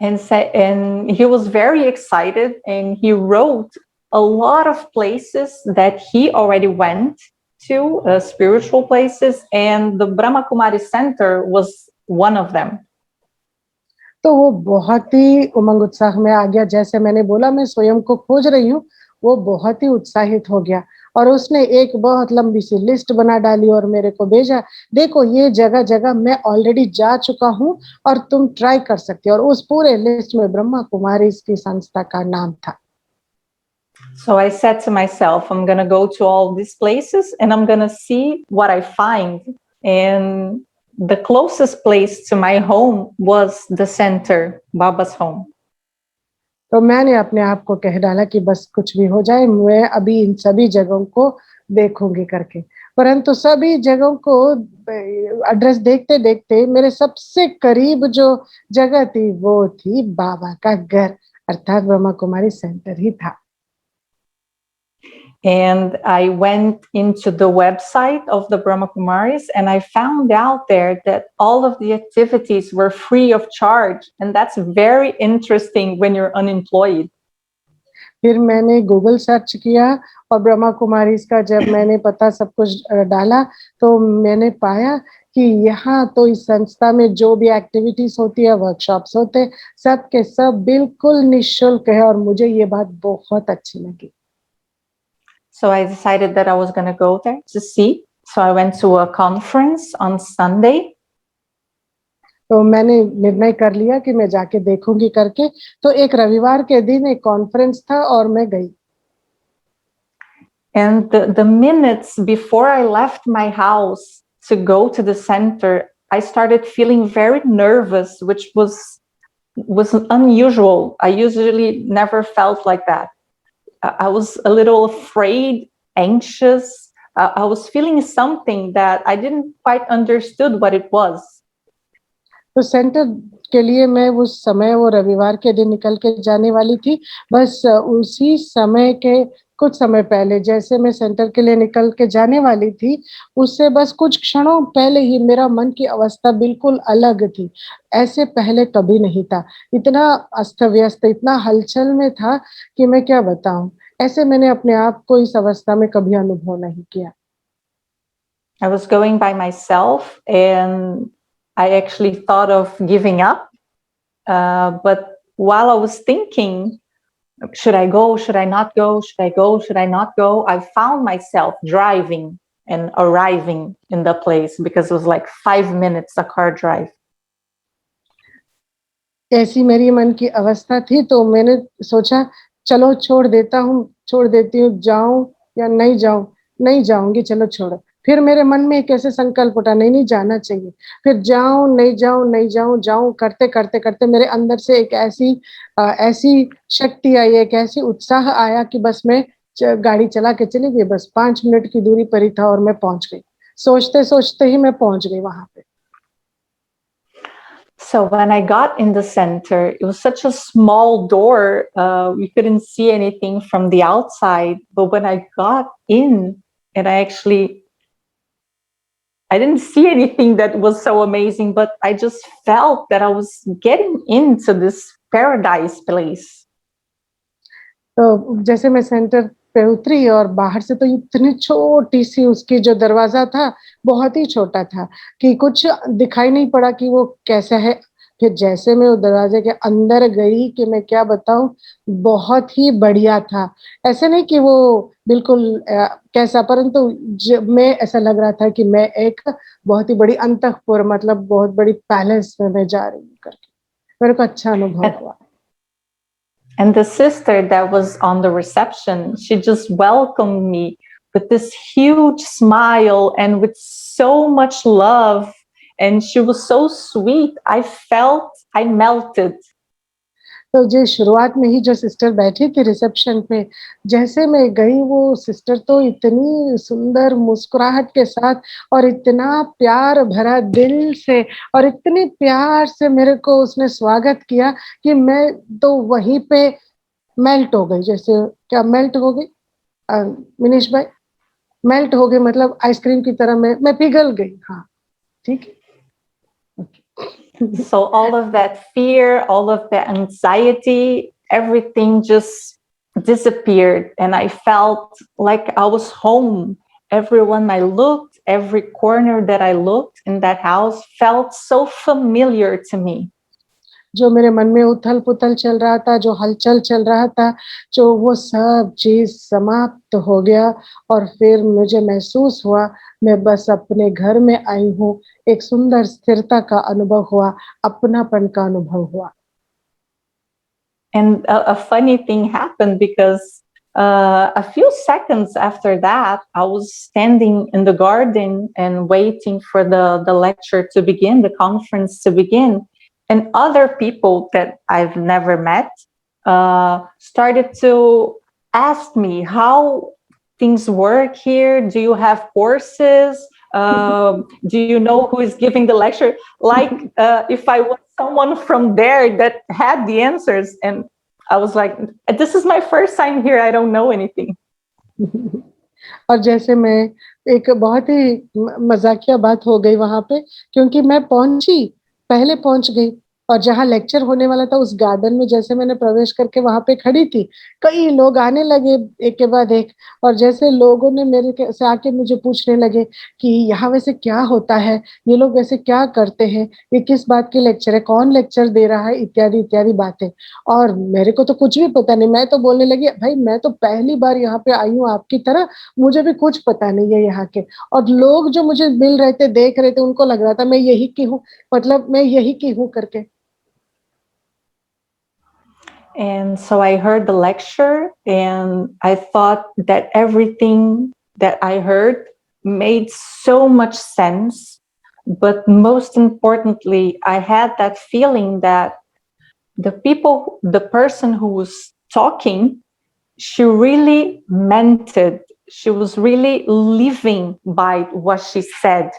And he was very excited and he wrote a lot of places that he already went to, spiritual places, and the Brahma Kumari Center was one of them. तो वो बहुत ही उमंग उत्साह में आ गया, जैसे मैंने बोला मैं स्वयं को खोज रही हूँ, वो बहुत ही उत्साहित हो गया और उसने एक बहुत लंबी सी लिस्ट बना डाली और मेरे को भेजा, देखो ये जगह जगह मैं ऑलरेडी जा चुका हूँ और तुम ट्राई कर सकती हो, और उस पूरे लिस्ट में ब्रह्मा कुमारी इसकी संस्था का नाम था। So I said to myself, I'm going to go to all these places and I'm going to see what I find. And the closest place to my home was the center, Baba's home. तो मैंने अपने आप को कह डाला कि बस कुछ भी हो जाए, मैं अभी इन सभी जगहों को देखूंगी करके, परंतु सभी जगहों को एड्रेस देखते देखते मेरे सबसे करीब जो जगह थी वो थी बाबा का घर, अर्थात ब्रह्मा कुमारी सेंटर ही था। And I went into the website of the Brahma Kumaris and I found out there that all of the activities were free of charge. And that's very interesting when you're unemployed. फिर मैंने Google search किया और ब्रह्मा कुमारीज का जब मैंने पता सब कुछ डाला तो मैंने पाया कि यहाँ तो इस संस्था में जो भी एक्टिविटीज होती है, वर्कशॉप्स होते, सब के सब बिल्कुल निःशुल्क है और मुझे ये बात बहुत अच्छी लगी। So I decided that I was going to go there to see. So I went to a conference on Sunday. तो मैंने निर्णय कर लिया कि मैं जाके देखूंगी करके, तो एक रविवार के दिन एक कॉन्फ्रेंस था और मैं गई। And the minutes before I left my house to go to the center, I started feeling very nervous, which was was unusual. I usually never felt like that. I was a little afraid, anxious. I was feeling something that I didn't quite understood what it was. तो centre के लिए मैं उस समय वो रविवार के दिन निकल के जाने वाली थी। बस उसी समय के कुछ समय पहले जैसे मैं सेंटर के लिए निकल के जाने वाली थी, उससे बस कुछ क्षणों पहले ही मेरा मन की अवस्था बिल्कुल अलग थी। ऐसे पहले कभी नहीं था। इतना अस्त-व्यस्त, इतना हलचल में था कि मैं क्या बताऊँ। ऐसे मैंने अपने आप को इस अवस्था में कभी अनुभव नहीं किया। I was going by myself and I actually thought of giving up. But while I was thinking, should I go? Should I not go? Should I go? Should I not go? I found myself driving and arriving in the place because it was like 5 minutes, a car drive. ऐसी मेरी मन की अवस्था थी तो मैंने सोचा चलो छोड़ देता हूँ, छोड़ देती हूँ, जाऊँ या नहीं जाऊँ? नहीं जाऊँगी, चलो छोड़ो। फिर मेरे मन में एक ऐसे संकल्प उठा नहीं जाना चाहिए। फिर जाऊँ, नहीं जाऊँ, नहीं जाऊँ, जाऊँ करते मेरे अंदर से एक ऐसी शक्ति आई, एक ऐसी उत्साह आया कि बस मैं गाड़ी चला के चली गई। बस 5 मिनट की दूरी पर ही था और मैं पहुँच गई। सोचते-सोचते ही मैं पहुँच गई वहाँ पे। So when I got in the center, it was such a small door. We couldn't see anything from the outside. But when I got in, and I didn't see anything that was so amazing, but I just felt that I was getting into this paradise place. तो जैसे मैं centre पे उतरी और बाहर से तो इतनी छोटी-सी उसकी जो दरवाज़ा था, बहुत ही छोटा था कि कुछ दिखाई नहीं पड़ा कि वो कैसा है। फिर जैसे मैं उस दरवाज़े के अंदर गई कि मैं क्या बताऊँ, बहुत ही बढ़िया था। ऐसे नहीं कि वो बिल्कुल कैसा परंतु मैं ऐसा लग रहा था कि मैं एक बहुत ही बड़ी अंतःपुर मतलब बहुत बड़ी पैलेस में मैं जा रही हूँ करके। मेरे को अच्छा अनुभव हुआ। And the sister that was on the reception, she just welcomed me with this huge smile and with so much love. And she was so sweet. I felt I melted. तो जो शुरुआत में ही जो सिस्टर बैठी थी reception पे, जैसे मैं गई वो सिस्टर तो इतनी सुंदर मुस्कुराहट के साथ और इतना प्यार भरा दिल से और इतने प्यार से मेरे को उसने स्वागत किया कि मैं तो वहीं पे मेल्ट हो गई। जैसे क्या मेल्ट हो गई मिनीश भाई? मेल्ट हो गई मतलब आइसक्रीम की तरह मैं पिघल गई। हाँ, ठीक है। So all of that fear, all of that anxiety, everything just disappeared. And I felt like I was home. Everyone I looked, every corner that I looked in that house felt so familiar to me. जो मेरे मन में उथल-पुथल चल रहा था, जो हलचल चल रहा था, जो वो सब चीज़ समाप्त हो गया और फिर मुझे महसूस हुआ, मैं बस अपने घर में आई हूँ। एक सुंदर स्थिरता का अनुभव हुआ, अपनापन का अनुभव हुआ। And a funny thing happened because a few seconds after that, I was standing in the garden and waiting for the lecture to begin, the conference to begin. And other people that I've never met started to ask me how things work here. Do you have courses? Do you know who is giving the lecture? Like if I was someone from there that had the answers. And I was like, this is my first time here. I don't know anything. और जैसे मैं एक बहुत ही मजाकिया बात हो गई वहाँ पे क्योंकि मैं पहुंची, पहले पहुंच गई और जहाँ लेक्चर होने वाला था उस गार्डन में जैसे मैंने प्रवेश करके वहाँ पे खड़ी थी, कई लोग आने लगे एक के बाद एक और जैसे लोगों ने मेरे से आके मुझे पूछने लगे कि यहाँ वैसे क्या होता है, ये लोग वैसे क्या करते हैं, ये किस बात की लेक्चर है, कौन लेक्चर दे रहा है, इत्यादि इत्यादि बातें। और मेरे को तो कुछ भी पता नहीं, मैं तो बोलने लगी भाई मैं तो पहली बार यहाँ पे आई हूँ आपकी तरह, मुझे भी कुछ पता नहीं है यहाँ के। और लोग जो मुझे मिल रहे थे, देख रहे थे, उनको लग रहा था मैं यही की हूँ, मतलब मैं यही की हूँ करके। And so I heard the lecture and I thought that everything that I heard made so much sense. But most importantly, I had that feeling that the person who was talking, she really meant it. She was really living by what she said.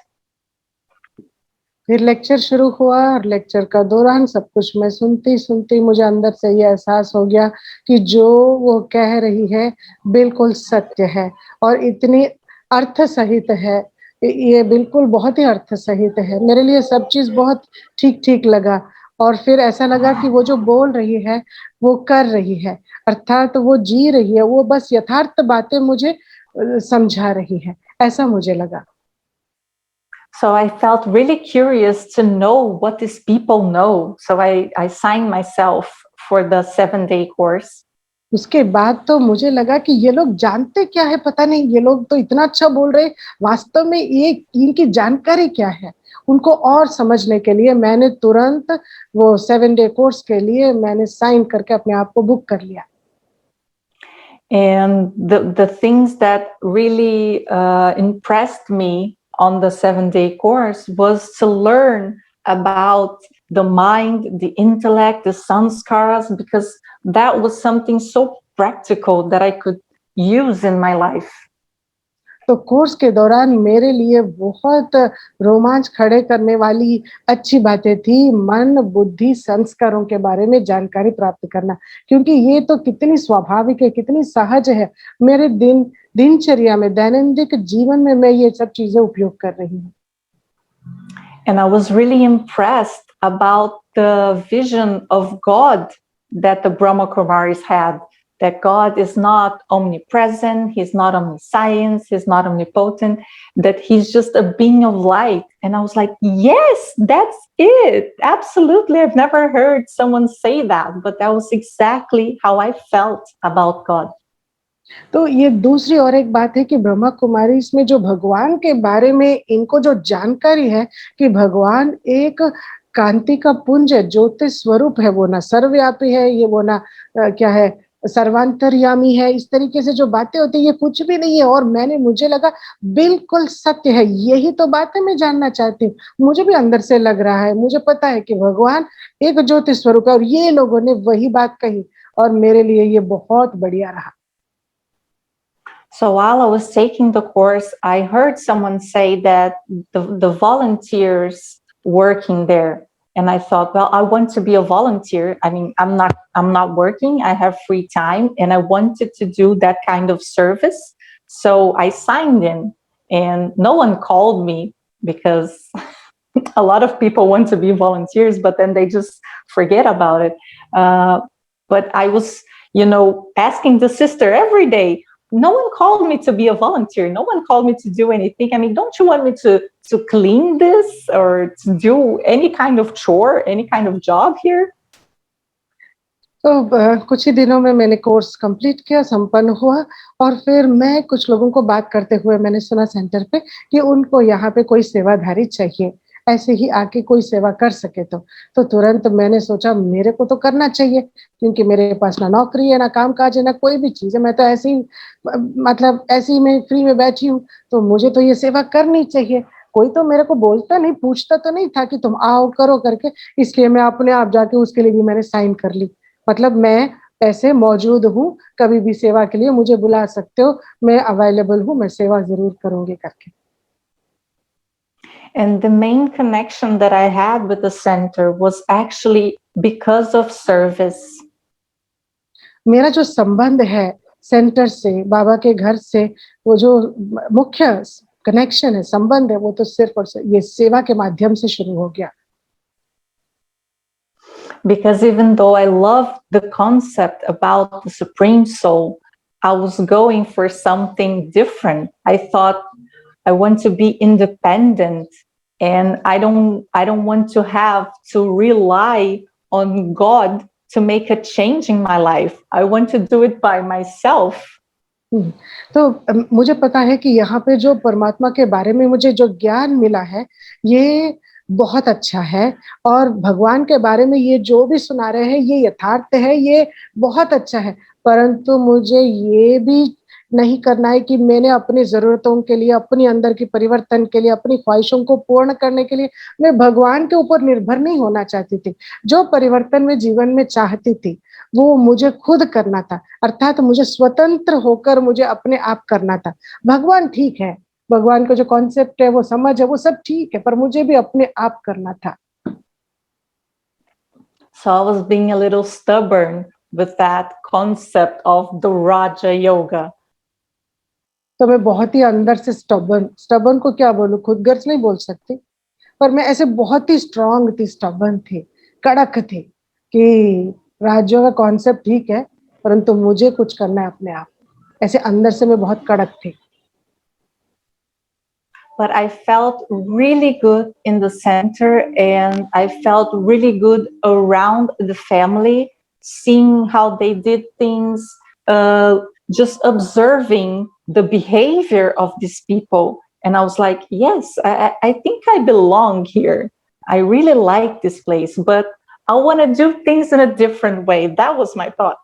फिर lecture शुरू हुआ और lecture का दौरान सब कुछ मैं सुनती सुनती मुझे अंदर से ये एहसास हो गया कि जो वो कह रही है बिल्कुल सत्य है और इतनी अर्थ सहित है। ये बिल्कुल बहुत ही अर्थ सहित है। मेरे लिए सब चीज बहुत ठीक ठीक लगा और फिर ऐसा लगा कि वो जो बोल रही है वो कर रही है, अर्थात वो जी रही है, वो बस यथार्थ बातें मुझे समझा रही है, ऐसा मुझे लगा। So I felt really curious to know what these people know. So I signed myself for the 7-day course. उसके बाद तो मुझे लगा कि ये लोग जानते क्या है, पता नहीं, ये लोग तो इतना अच्छा बोल रहे, वास्तव में ये इनकी जानकारी क्या है। उनको और समझने के लिए मैंने तुरंत वो 7-day कोर्स के लिए मैंने साइन करके अपने आप को बुक कर लिया। And the things that really impressed me on the 7-day course was to learn about the mind, the intellect, the sanskaras, because that was something so practical that I could use in my life. तो course के दौरान मेरे लिए बहुत रोमांच खड़े करने वाली अच्छी बातें थी, मन, बुद्धि, संस्कारों के बारे में जानकारी प्राप्त करना, क्योंकि ये तो कितनी स्वाभाविक है, कितनी सहज है। मेरे दिनचर्या में, दैनंदिन जीवन में मैं ये सब चीजें उपयोग कर रही हूँ। And I was really impressed about the vision of God that the Brahma Kumaris had. That God is not omnipresent, He's not omniscient, He's not omnipotent, that He's just a being of light. And I was like, yes, that's it. Absolutely. I've never heard someone say that, but that was exactly how I felt about God. तो ये दूसरी और एक बात है कि ब्रह्मा कुमारी इसमें जो भगवान के बारे में इनको जो जानकारी है कि भगवान एक कांति का पुंज है, ज्योति स्वरूप है, वो ना सर्वव्यापी है, ये वो ना क्या है, सर्वांतर्यामी है, इस तरीके से जो बातें होती है ये कुछ भी नहीं है। और मुझे लगा बिल्कुल सत्य है, यही तो बातें मैं जानना चाहती हूँ। मुझे भी अंदर से लग रहा है, मुझे पता है कि भगवान एक ज्योति स्वरूप है और ये लोगों ने वही बात कही और मेरे लिए ये बहुत बढ़िया रहा। So while I was taking the course, I heard someone say that the volunteers working there, and I thought, well, I want to be a volunteer. I mean, I'm not working. I have free time, and I wanted to do that kind of service. So I signed in, and no one called me because a lot of people want to be volunteers, but then they just forget about it. But I was, asking the sister every day. No one called me to be a volunteer. No one called me to do anything. I mean, don't you want me to clean this or to do any kind of chore, any kind of job here? तो कुछ ही दिनों में मैंने course complete किया, संपन्न हुआ और फिर मैं कुछ लोगों को बात करते हुए मैंने सुना सेंटर पे कि उनको यहाँ पे कोई सेवाधारी चाहिए, ऐसे ही आके कोई सेवा कर सके। तो तुरंत मैंने सोचा मेरे को तो करना चाहिए, क्योंकि मेरे पास ना नौकरी है, ना काम काज है, ना कोई भी चीज है। मैं तो ऐसे ही मतलब ऐसे ही मैं फ्री में बैठी हूँ, तो मुझे तो ये सेवा करनी चाहिए। कोई तो मेरे को बोलता नहीं, पूछता तो नहीं था कि तुम आओ करो करके, इसलिए मैं अपने आप जाके उसके लिए भी मैंने साइन कर ली। मतलब मैं ऐसे मौजूद हूँ, कभी भी सेवा के लिए मुझे बुला सकते हो, मैं अवेलेबल हूँ, मैं सेवा जरूर करूंगी करके। And the main connection that I had with the center was actually because of service. मेरा जो संबंध है सेंटर से, बाबा के घर से, वो जो मुख्य कनेक्शन है, संबंध है, वो तो सिर्फ और सिर्फ ये सेवा के माध्यम से शुरू हो गया। Because even though I loved the concept about the Supreme Soul, I was going for something different. I thought I want to be independent, and I don't want to have to rely on God to make a change in my life. I want to do it by myself. तो मुझे पता है कि यहाँ पे जो परमात्मा के बारे में मुझे जो ज्ञान मिला है ये बहुत अच्छा है, और भगवान के बारे में ये जो भी सुना रहे हैं ये यथार्थ है, ये बहुत अच्छा है। परंतु मुझे ये भी नहीं करना है कि मैंने अपनी जरूरतों के लिए, अपनी अंदर की परिवर्तन के लिए, अपनी ख्वाहिशों को पूर्ण करने के लिए मैं भगवान के ऊपर निर्भर नहीं होना चाहती थी। जो परिवर्तन मैं जीवन में चाहती थी वो मुझे खुद करना था, अर्थात मुझे स्वतंत्र होकर मुझे अपने आप करना था। भगवान ठीक है, भगवान का जो कॉन्सेप्ट है, वो समझ है, वो सब ठीक है, पर मुझे भी अपने आप करना था। So I was being a little stubborn with that concept of the Raja Yoga. तो मैं बहुत ही अंदर से स्टबर्न को क्या बोलूं, खुद गर्ज नहीं बोल सकती, पर मैं ऐसे बहुत ही स्ट्रांग थी, स्टबर्न थी, कड़क थी कि राज्यों का कॉन्सेप्ट ठीक है परंतु मुझे कुछ करना है अपने आप। ऐसे अंदर से मैं बहुत कड़क थी। But I felt really good in the center, and I felt really good around the family, seeing how they did things, just observing the behavior of these people. And I was like, yes, I think I belong here. I really like this place, but I want to do things in a different way. That was my thought.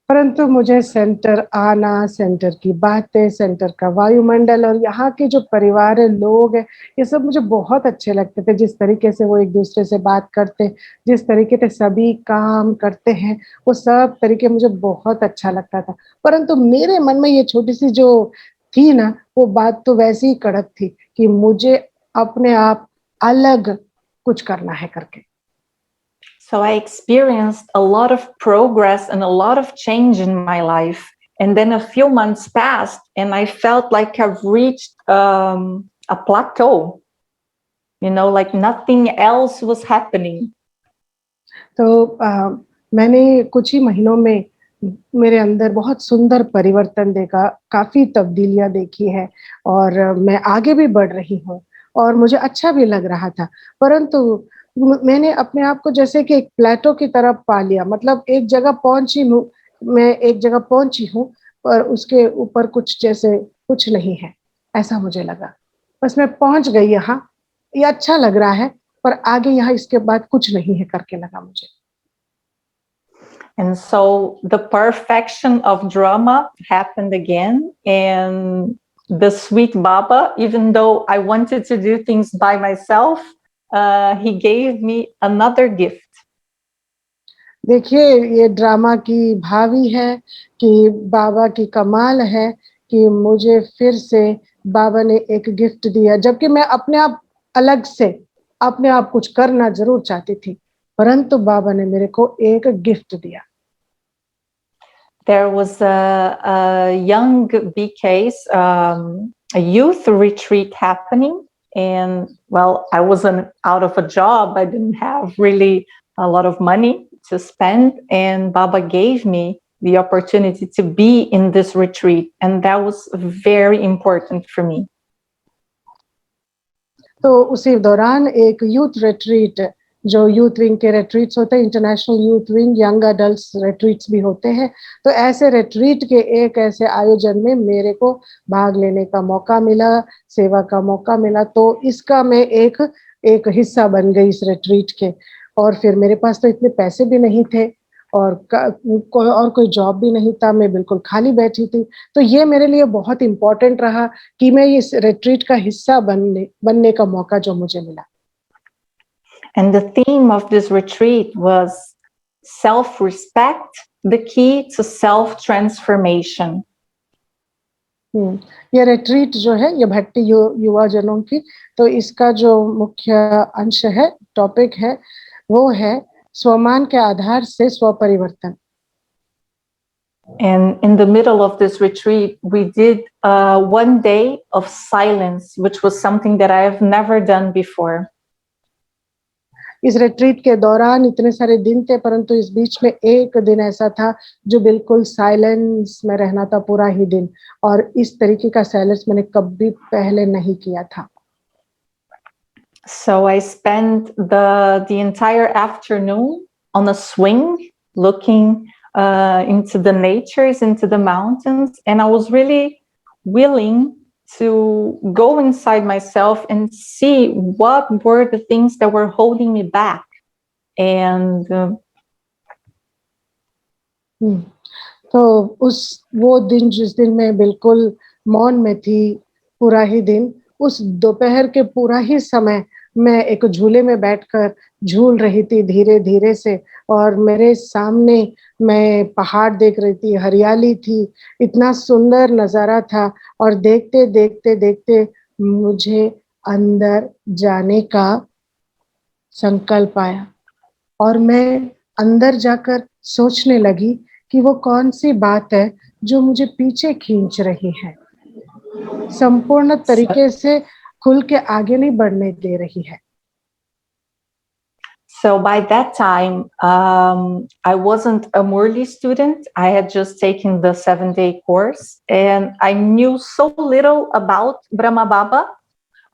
परंतु मुझे centre आना, centre की बातें, centre का वायुमंडल और यहाँ के जो परिवार है, लोग हैं, ये सब मुझे बहुत अच्छे लगते थे। जिस तरीके से वो एक दूसरे से बात करते, जिस तरीके से सभी काम करते हैं, वो सब तरीके मुझे बहुत अच्छा लगता था। परंतु मेरे मन में ये छोटी सी जो थी ना, वो बात तो वैसी ही कड़क थी कि मुझे अपने आप अलग कुछ करना है करके। So I experienced a lot of progress and a lot of change in my life. And then a few months passed and I felt like I've reached a plateau, like nothing else was happening. तो मैंने कुछ ही महीनों में मेरे अंदर बहुत सुंदर परिवर्तन देखा, काफ़ी तब्दीलियाँ देखी है और मैं आगे भी बढ़ रही हूँ और मुझे अच्छा भी लग रहा था। परंतु मैंने अपने आप को जैसे कि एक प्लेटो की तरह पा लिया, मतलब एक जगह पहुँची हूँ, मैं एक जगह पहुँची हूँ पर उसके ऊपर कुछ जैसे कुछ नहीं है, ऐसा मुझे लगा। बस मैं पहुँच गई यहाँ, ये अच्छा लग रहा है, पर आगे यहाँ इसके बाद कुछ नहीं है करके लगा मुझे। And so the perfection of drama happened again. And the sweet Baba, even though I wanted to do things by myself, he gave me another gift. देखिए, ये ड्रामा की भावी है कि बाबा की कमाल है कि मुझे फिर से बाबा ने एक गिफ्ट दिया, जबकि मैं अपने आप अलग से अपने आप कुछ करना ज़रूर चाहती थी, परंतु बाबा ने मेरे को एक गिफ्ट दिया। There was a young BK's, a youth retreat happening. And well, I wasn't out of a job. I didn't have really a lot of money to spend. And Baba gave me the opportunity to be in this retreat. And that was very important for me. तो उसी दौरान एक youth retreat, जो youth wing के retreats होते हैं, international youth wing, young adults retreats भी होते हैं, तो ऐसे रिट्रीट के एक ऐसे आयोजन में मेरे को भाग लेने का मौका मिला, सेवा का मौका मिला, तो इसका मैं एक हिस्सा बन गई इस रिट्रीट के। और फिर मेरे पास तो इतने पैसे भी नहीं थे और कोई जॉब भी नहीं था, मैं बिल्कुल खाली बैठी थी। तो ये मेरे लिए बहुत इम्पोर्टेंट रहा कि मैं इस रिट्रीट का हिस्सा बनने का मौका जो मुझे मिला। And the theme of this retreat was self-respect, the key to self-transformation. ये रिट्रीट जो है, ये भट्टी युवा जनों की, तो इसका जो मुख्य अंश है, टॉपिक है, वो है स्वमान के आधार से स्वपरिवर्तन। And in the middle of this retreat, we did 1 day of silence, which was something that I have never done before. इस रिट्रीट के दौरान इतने सारे दिन थे, परंतु इस बीच में एक दिन ऐसा था जो बिल्कुल साइलेंस में रहना था पूरा ही दिन, और इस तरीके का साइलेंस मैंने कभी पहले नहीं किया था। So I spent the entire afternoon on a swing, looking into the natures, into the mountains, and I was really willing to go inside myself and see what were the things that were holding me back. And तो वो दिन जिस दिन मैं बिल्कुल मौन में थी पूरा ही दिन, उस दोपहर के पूरा ही समय मैं एक झूले में बैठकर झूल रही थी धीरे धीरे से, और मेरे सामने मैं पहाड़ देख रही थी, हरियाली थी, इतना सुंदर नजारा था। और देखते देखते देखते मुझे अंदर जाने का संकल्प आया, और मैं अंदर जाकर सोचने लगी कि वो कौन सी बात है जो मुझे पीछे खींच रही है, संपूर्ण तरीके से खुल के आगे नहीं बढ़ने दे रही है। So by that time, I wasn't a Murli student. I had just taken the 7-day course, and I knew so little about Brahma Baba,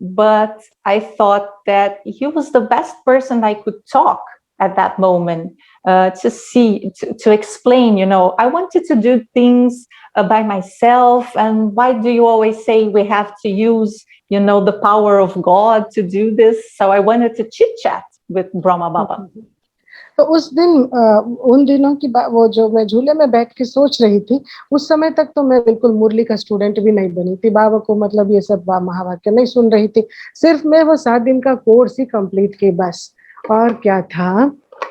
but I thought that he was the best person I could talk at that moment, to explain, I wanted to do things by myself. And why do you always say we have to use, the power of God to do this? So I wanted to chit chat with Brahma Baba. तो उस दिन उन दिनों की वो जो मैं झूले में बैठ के सोच रही थी, उस समय तक तो मैं बिल्कुल मुरली का स्टूडेंट भी नहीं बनी थी। बाबा को मतलब ये सब महावाक्य नहीं सुन रही थी, सिर्फ मैं वो 7 दिन का कोर्स ही कंप्लीट की बस। और क्या था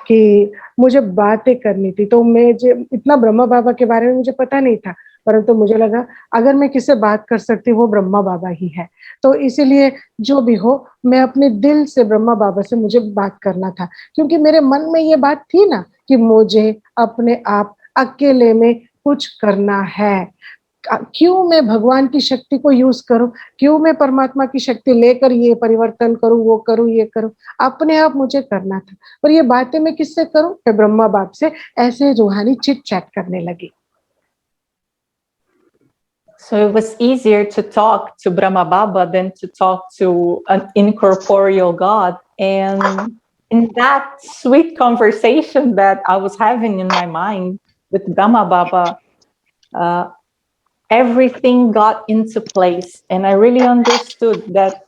कि मुझे बातें करनी थी, तो मैं इतना ब्रह्मा बाबा के बारे में मुझे पता नहीं था, परंतु मुझे लगा अगर मैं किससे बात कर सकती हूँ वो ब्रह्मा बाबा ही है। तो इसीलिए जो भी हो, मैं अपने दिल से ब्रह्मा बाबा से मुझे बात करना था, क्योंकि मेरे मन में ये बात थी ना कि मुझे अपने आप अकेले में कुछ करना है। क्यों मैं भगवान की शक्ति को यूज करूं, क्यों मैं परमात्मा की शक्ति लेकर ये परिवर्तन करूं, वो करूं, ये करूं, अपने आप मुझे करना था। पर ये बातें मैं किससे करूं? मैं ब्रह्मा बाप से ऐसे रूहानी चिट चैट करने लगी। So it was easier to talk to Brahma Baba than to talk to an incorporeal God. And in that sweet conversation that I was having in my mind with Brahma Baba, everything got into place. And I really understood that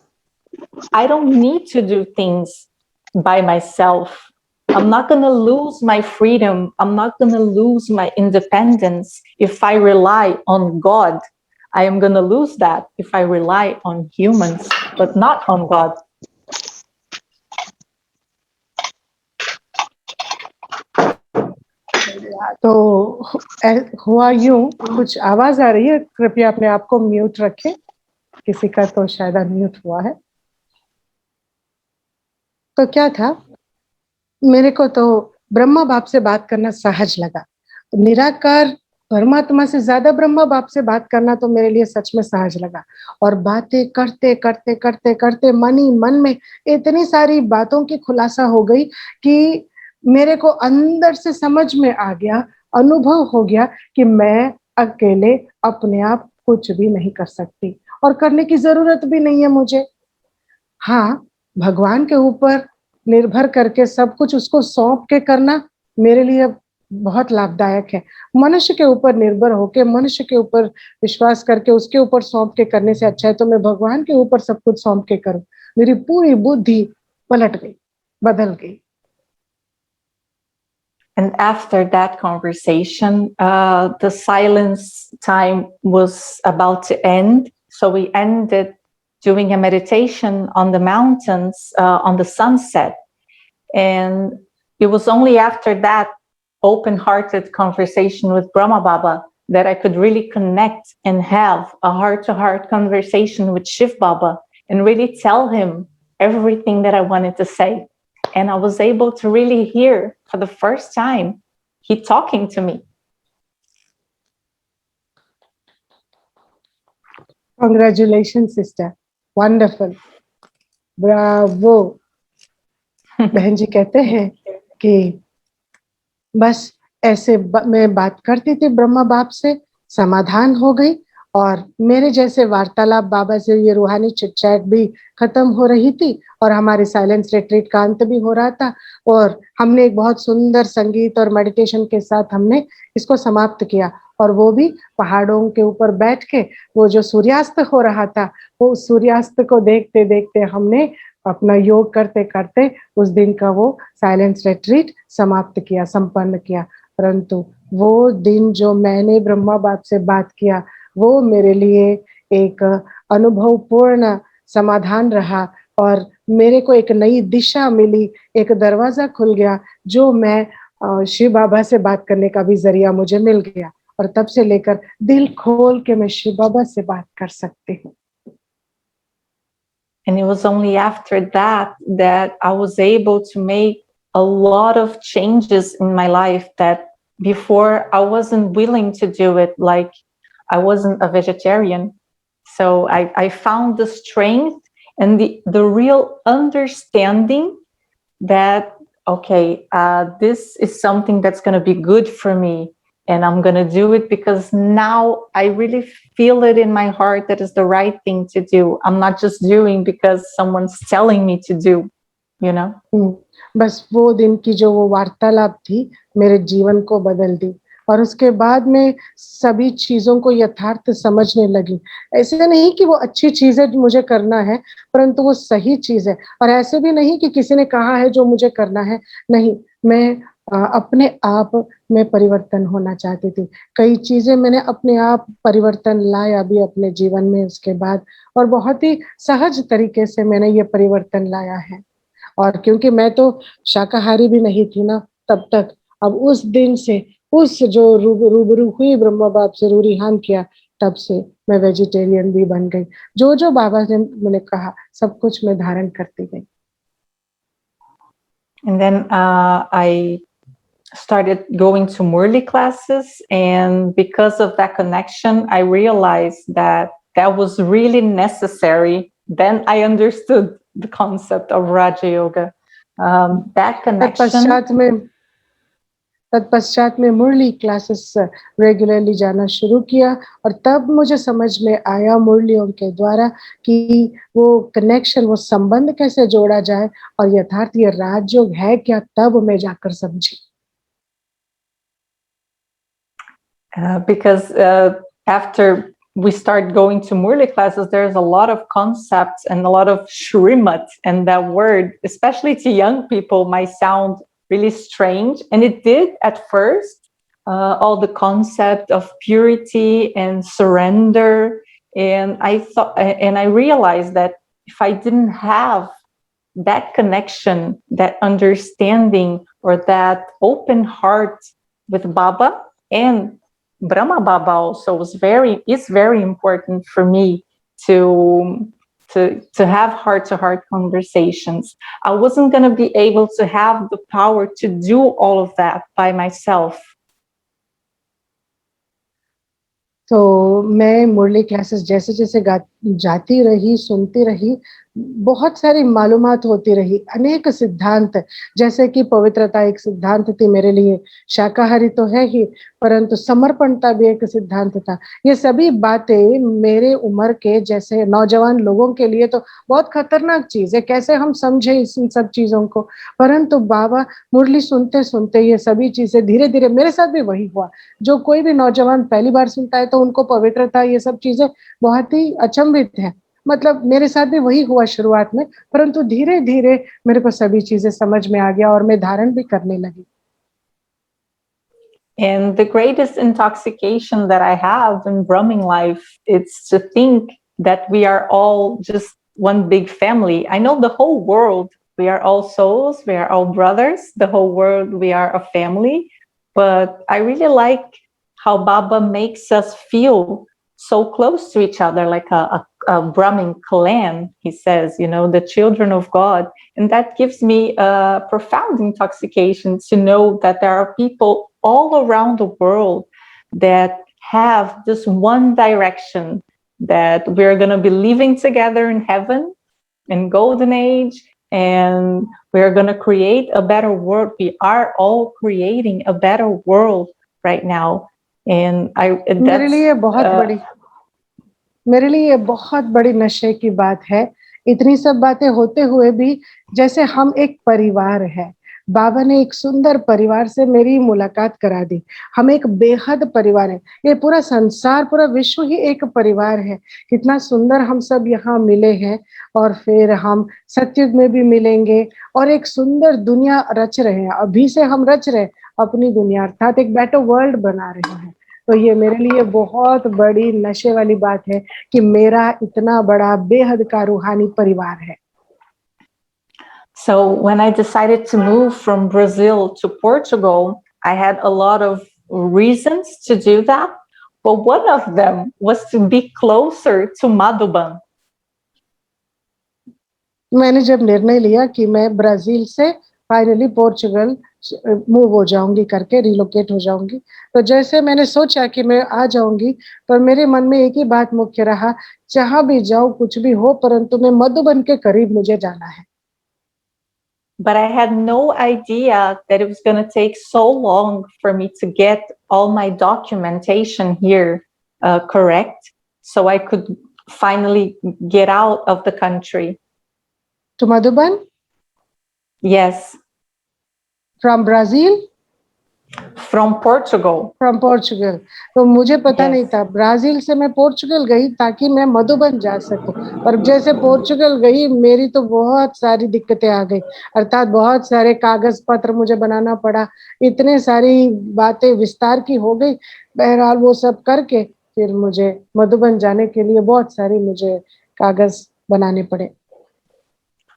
I don't need to do things by myself. I'm not going to lose my freedom. I'm not going to lose my independence if I rely on God. I am going to lose that if I rely on humans, but not on God. तो हुआ यूं, कुछ आवाज आ रही है, कृपया अपने आप को म्यूट रखें। किसी का तो शायद अनम्यूट हुआ है। तो क्या था, मेरे को तो ब्रह्मा बाप से बात करना सहज लगा। निराकार परमात्मा से ज्यादा ब्रह्मा बाप से बात करना तो मेरे लिए सच में सहज लगा। और बातें करते करते करते करते मन ही मन में इतनी सारी बातों की खुलासा हो गई कि मेरे को अंदर से समझ में आ गया, अनुभव हो गया कि मैं अकेले अपने आप कुछ भी नहीं कर सकती, और करने की जरूरत भी नहीं है मुझे। हाँ, भगवान के ऊपर निर्भर करके सब कुछ उसको सौंप के करना मेरे लिए बहुत लाभदायक है। मनुष्य के ऊपर निर्भर होके, मनुष्य के ऊपर विश्वास करके उसके ऊपर सौंप के करने से अच्छा है तो मैं भगवान के ऊपर सब कुछ सौंप के करूं। मेरी पूरी बुद्धि पलट गई, बदल गई। And after that conversation, the silence time was about to end. So we ended doing a meditation on the mountains on the sunset. And it was only after that open-hearted conversation with Brahma Baba that I could really connect and have a heart-to-heart conversation with Shiv Baba and really tell him everything that I wanted to say. And I was able to really hear for the first time he talking to me. Congratulations, sister. Wonderful. Bravo. बहन जी कहते हैं कि बस ऐसे मैं बात करती थी ब्रह्मा बाप से, समाधान हो गई, और मेरे जैसे वार्तालाप बाबा से ये रूहानी चिट चैट भी खत्म हो रही थी, और हमारे साइलेंस रिट्रीट का अंत भी हो रहा था, और हमने एक बहुत सुंदर संगीत और मेडिटेशन के साथ हमने इसको समाप्त किया। और वो भी पहाड़ों के ऊपर बैठ के वो जो सूर्यास्त हो रहा था, वो सूर्यास्त को देखते देखते हमने अपना योग करते करते उस दिन का वो साइलेंस रिट्रीट समाप्त किया, संपन्न किया। परंतु वो दिन जो मैंने ब्रह्मा बाप से बात किया, वो मेरे लिए एक अनुभवपूर्ण समाधान रहा और मेरे को एक नई दिशा मिली, एक दरवाज़ा खुल गया, जो मैं शिव बाबा से बात करने का भी ज़रिया मुझे मिल गया और तब से लेकर दिल खोल के मैं शिव बाबा से बात कर सकती हूँ। And it was only after that that I was able to make a lot of changes in my life that before I wasn't willing to do it. Like I wasn't a vegetarian. So I found the strength and the real understanding that, okay, this is something that's going to be good for me. And I'm going to do it because now I really feel it in my heart that is the right thing to do. I'm not just doing because someone's telling me to do, you know? बस वो दिन की जो वो वार्तालाप थी, मेरे जीवन को बदल दी और उसके बाद में सभी चीज़ों को यथार्थ समझने लगी। ऐसे नहीं कि वो अच्छी चीज़ है जो मुझे करना है, परंतु वो सही चीज़ है और ऐसे भी नहीं कि किसी ने कहा है जो मुझे करना है, नहीं, मैं अपने आप में परिवर्तन होना चाहती थी। कई चीज़ें मैंने अपने आप परिवर्तन लाया भी अपने जीवन में उसके बाद और बहुत ही सहज तरीके से मैंने ये परिवर्तन लाया है। और क्योंकि मैं तो शाकाहारी भी नहीं थी ना तब तक, अब उस दिन से उस जो रूबरू हुई ब्रह्मा बाप से रूरिहान किया, तब से मैं वेजिटेरियन भी बन गई। जो बाबा ने मुझे कहा, सब कुछ मैं धारण करती गई। And then I started going to Murli classes, and because of that connection, I realized that that was really necessary. Then I understood the concept of Raja Yoga. That connection. तत्पश्चात में मुरली क्लासेस रेगुलरली जाना शुरू किया और तब मुझे समझ में आया मुरलियों के द्वारा कि वो कनेक्शन, वो संबंध कैसे जोड़ा जाए और यथार्थ ये राजयोग है क्या, तब मैं जाकर समझी। Because after we start going to Murli classes, there's a lot of concepts and a lot of shrimat, and that word, especially to young people, might sound really strange, and it did at first. All the concept of purity and surrender, and I realized that if I didn't have that connection, that understanding, or that open heart with Baba and Brahma Baba also is very important for me to have heart-to-heart conversations. I wasn't going to be able to have the power to do all of that by myself. तो मैं मुरली classes जैसे जैसे जाती रही, सुनती रही, बहुत सारी मालूमात होती रही, अनेक सिद्धांत, जैसे कि पवित्रता एक सिद्धांत थी मेरे लिए, शाकाहारी तो है ही, परंतु समर्पणता भी एक सिद्धांत था। ये सभी बातें मेरे उम्र के जैसे नौजवान लोगों के लिए तो बहुत खतरनाक चीज़ है, कैसे हम समझे इन सब चीज़ों को, परंतु बाबा मुरली सुनते सुनते ये सभी चीज़ें धीरे-धीरे मेरे साथ भी वही हुआ। जो कोई भी नौजवान पहली बार सुनता है तो उनको पवित्रता ये सब चीज़ें बहुत ही अचंभित है। मतलब मेरे साथ भी वही हुआ शुरुआत में, परंतु धीरे-धीरे मेरे को सभी चीज़ें समझ में आ गया और मैं धारण भी करने लगी। And the greatest intoxication that I have in Brahmin life, it's to think that we are all just one big family. I know the whole world, we are all souls, we are all brothers, the whole world, we are a family. But I really like how Baba makes us feel so close to each other, like a Brahmin clan, he says, you know, the children of God. And that gives me a profound intoxication to know that there are people all around the world that have this one direction, that we're going to be living together in heaven, in golden age, and we're going to create a better world. We are all creating a better world right now. And मेरे लिए ये बहुत बड़ी नशे की बात है। इतनी सब बातें होते हुए भी जैसे हम एक परिवार है, बाबा ने एक सुंदर परिवार से मेरी मुलाकात करा दी। हम एक बेहद परिवार है। ये पूरा संसार, पूरा विश्व ही एक परिवार है। कितना सुंदर हम सब यहाँ मिले हैं और फिर हम सत्युग में भी मिलेंगे और एक सुंदर दुनिया रच रहे हैं। अभी से हम रच रहे हैं अपनी दुनिया, अर्थात एक बेटर वर्ल्ड बना रहे हैं। तो ये मेरे लिए बहुत बड़ी नशे वाली बात है कि मेरा इतना बड़ा बेहद का रूहानी परिवार है। So when I decided to move from Brazil to Portugal, I had a lot of reasons to do that, but one of them was to be closer to Madhuban. मैंने जब निर्णय लिया कि मैं ब्राजील से फाइनली पोर्चुगल मूव हो जाऊंगी करके, रिलोकेट हो जाऊंगी, तो जैसे मैंने सोचा कि मैं आ जाऊंगी, तो मेरे मन में एक ही बात मुख्य रहा, जहां भी जाऊं कुछ भी हो, परंतु मैं मधुबन के करीब मुझे जाना है। But I had no idea that it was going to take so long for me to get all my documentation here correct, so I could finally get out of the country. To Madhuban? Yes. From Brazil? From Portugal. From Portugal. तो मुझे पता Yes. नहीं था, Brazil से मैं Portugal गई ताकि मैं मधुबन जा सकूं, पर जैसे पोर्चुगल गई मेरी तो बहुत सारी दिक्कतें आ गई, अर्थात बहुत सारे कागज पत्र मुझे बनाना पड़ा, इतने सारी बातें विस्तार की हो गई। बहरहाल वो सब करके फिर मुझे मधुबन जाने के लिए बहुत सारी मुझे कागज बनाने पड़े।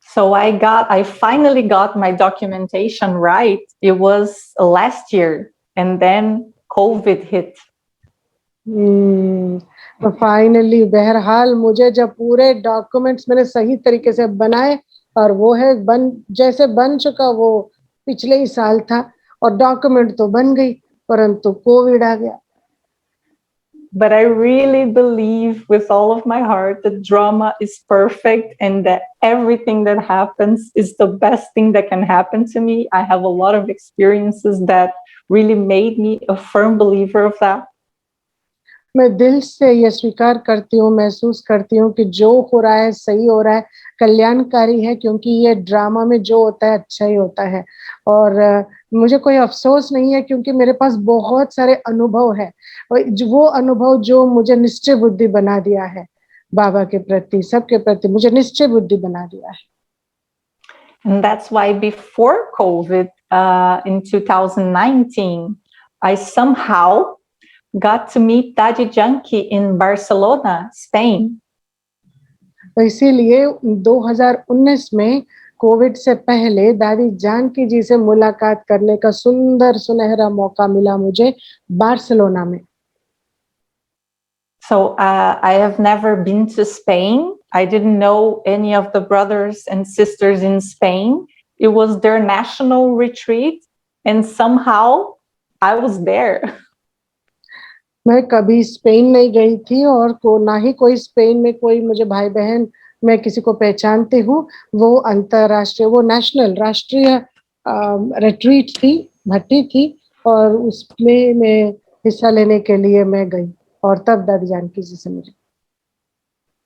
So I finally got my documentation right. It was last year, and then COVID hit. तो फाइनली बहरहाल मुझे जब पूरे डॉक्यूमेंट्स मैंने सही तरीके से बनाए, और वो है जैसे बन चुका वो पिछले ही साल था, और डॉक्यूमेंट तो बन गई, परंतु कोविड आ गया। But I really believe with all of my heart that drama is perfect and that everything that happens is the best thing that can happen to me. I have a lot of experiences that really made me a firm believer of that. मैं दिल से ये स्वीकार करती हूँ, महसूस करती हूँ कि जो हो रहा है सही हो रहा है, कल्याणकारी है, क्योंकि ये ड्रामा में जो होता है अच्छा ही होता है। और मुझे कोई अफसोस नहीं है, क्योंकि मेरे पास बहुत सारे अनुभव है, और वो अनुभव जो मुझे निश्चय बुद्धि बना दिया है, बाबा के प्रति, सबके प्रति मुझे निश्चय बुद्धि बना दिया है। And that's why before COVID, in 2019, I somehow got to meet Daddy Junkie in Barcelona, Spain. तो इसीलिए 2019 में कोविड से पहले दादी जानकी जी से मुलाकात करने का सुंदर सुनहरा मौका मिला मुझे बार्सिलोना में। So I have never been to Spain. I didn't know any of the brothers and sisters in Spain. It was their national retreat, and somehow I was there. मैं कभी स्पेन नहीं गई थी, और ना ही कोई स्पेन में कोई मुझे भाई बहन मैं किसी को पहचानती हूँ। वो अंतरराष्ट्रीय, वो नेशनल, राष्ट्रीय रिट्रीट थी, भट्टी थी, और उसमें मैं हिस्सा लेने के लिए मैं गई, और तब दादी जानकी जी से मिली।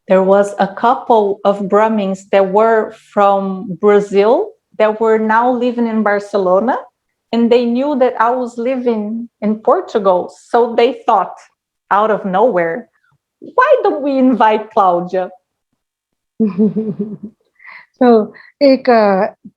There was a couple of Brahmins that were from Brazil that were now living in Barcelona, and they knew that I was living in Portugal. So they thought, out of nowhere, why don't we invite Claudia? तो एक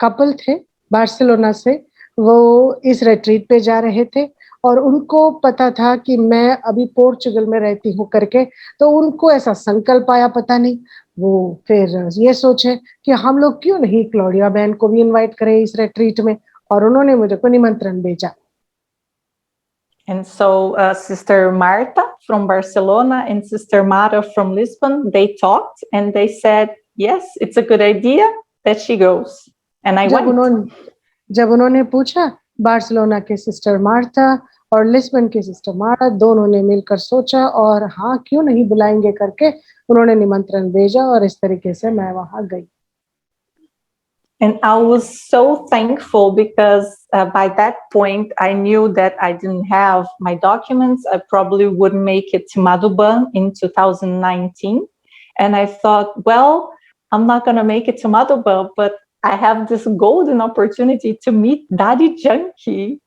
couple थे Barcelona से, वो इस retreat पे जा रहे थे, और उनको पता था कि मैं अभी पोर्चुगल में रहती हूँ करके, तो उनको ऐसा संकल्प आया, पता नहीं, वो फिर ये सोचे कि हम लोग क्यों नहीं क्लॉडिया बहन को भी इनवाइट करें इस रिट्रीट में, और उन्होंने मुझे को निमंत्रण भेजा। And so Sister Marta from Barcelona and Sister Mara from Lisbon, they talked and they said, yes, it's a good idea that she goes. And I went. जब उन्होंने पूछा, बार्सिलोना के सिस्टर मार्था और लिस्बन के sister मारा, दोनों ने मिलकर सोचा, और हाँ क्यों नहीं बुलाएंगे करके उन्होंने निमंत्रण भेजा, और इस तरीके से मैं वहां गई। And I was so thankful because by that point, I knew that I didn't have my documents. I probably wouldn't make it to Madhuban in 2019. And I thought, well, I'm not going to make it to Madhuban, but I have this golden opportunity to meet Daddy Junkie.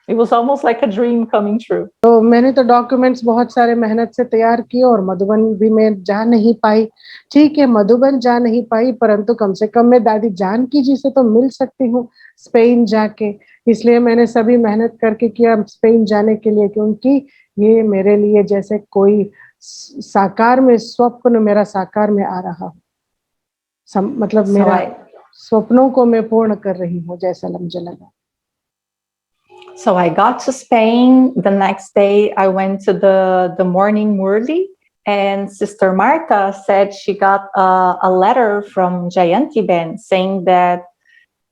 It was almost like a dream coming true. तो मैंने तो documents बहुत सारे मेहनत से तैयार किए और मधुबन भी मैं जा नहीं पाई। ठीक है, मधुबन जा नहीं पाई, परंतु कम से कम मैं दादी जानकी जी से तो मिल सकती हूँ स्पेन जाके। इसलिए मैंने सभी मेहनत करके किया स्पेन जाने के लिए, क्योंकि ये मेरे लिए जैसे कोई साकार में स्वप्न मेरा साकार में आ रहा हो। मतलब So मेरा स्वप्नों को मैं पूर्ण कर रही हूँ, जैसा मुझे लगा। So I got to Spain. The next day, I went to the morning Murli, and Sister Marta said she got a letter from Jayanti Ben saying that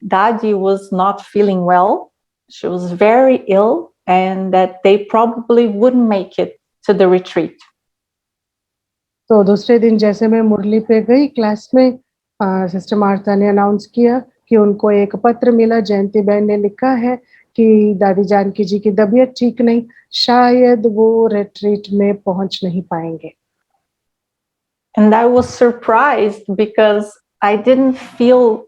Daddy was not feeling well. She was very ill, and that they probably wouldn't make it to the retreat. तो दूसरे दिन जैसे मैं मुरली पे गई class में, sister Martha ने announce किया कि उनको एक पत्र मिला, जयंती बहन ने लिखा है कि दादी जानकी जी की तबीयत ठीक नहीं, शायद वो रिट्रीट में पहुंच नहीं पाएंगे। And I was surprised because I didn't feel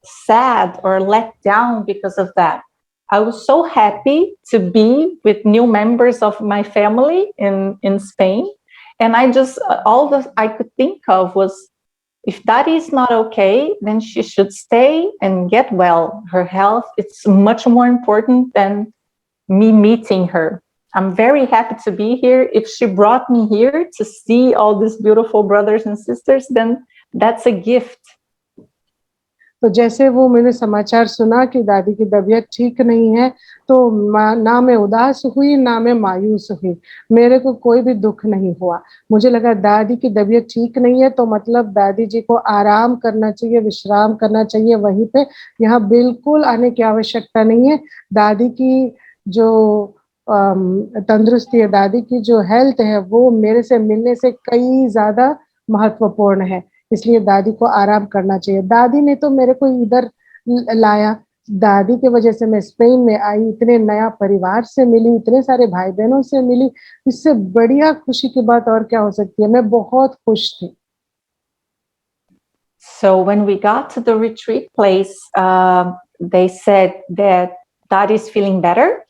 sad or let down because of that. I was so happy to be with new members of my family in Spain. And I just, all that I could think of was, if Daddy is not okay, then she should stay and get well. Her health, it's much more important than me meeting her. I'm very happy to be here. If she brought me here to see all these beautiful brothers and sisters, then that's a gift. तो जैसे वो मैंने समाचार सुना कि दादी की तबीयत ठीक नहीं है, तो ना मैं उदास हुई ना मैं मायूस हुई, मेरे को कोई भी दुख नहीं हुआ। मुझे लगा दादी की तबीयत ठीक नहीं है तो मतलब दादी जी को आराम करना चाहिए, विश्राम करना चाहिए वहीं पे, यहाँ बिल्कुल आने की आवश्यकता नहीं है। दादी की जो तंदुरुस्ती है, दादी की जो हेल्थ है, वो मेरे से मिलने से कई ज्यादा महत्वपूर्ण है, इसलिए दादी को आराम करना चाहिए। दादी ने तो मेरे को इधर लाया, दादी की वजह से मैं स्पेन में आई, इतने नया परिवार से मिली, इतने सारे भाई बहनों से मिली, इससे बढ़िया खुशी की बात और क्या हो सकती है। मैं बहुत खुश थी। So when we got to the retreat place, they said that Daddy is feeling better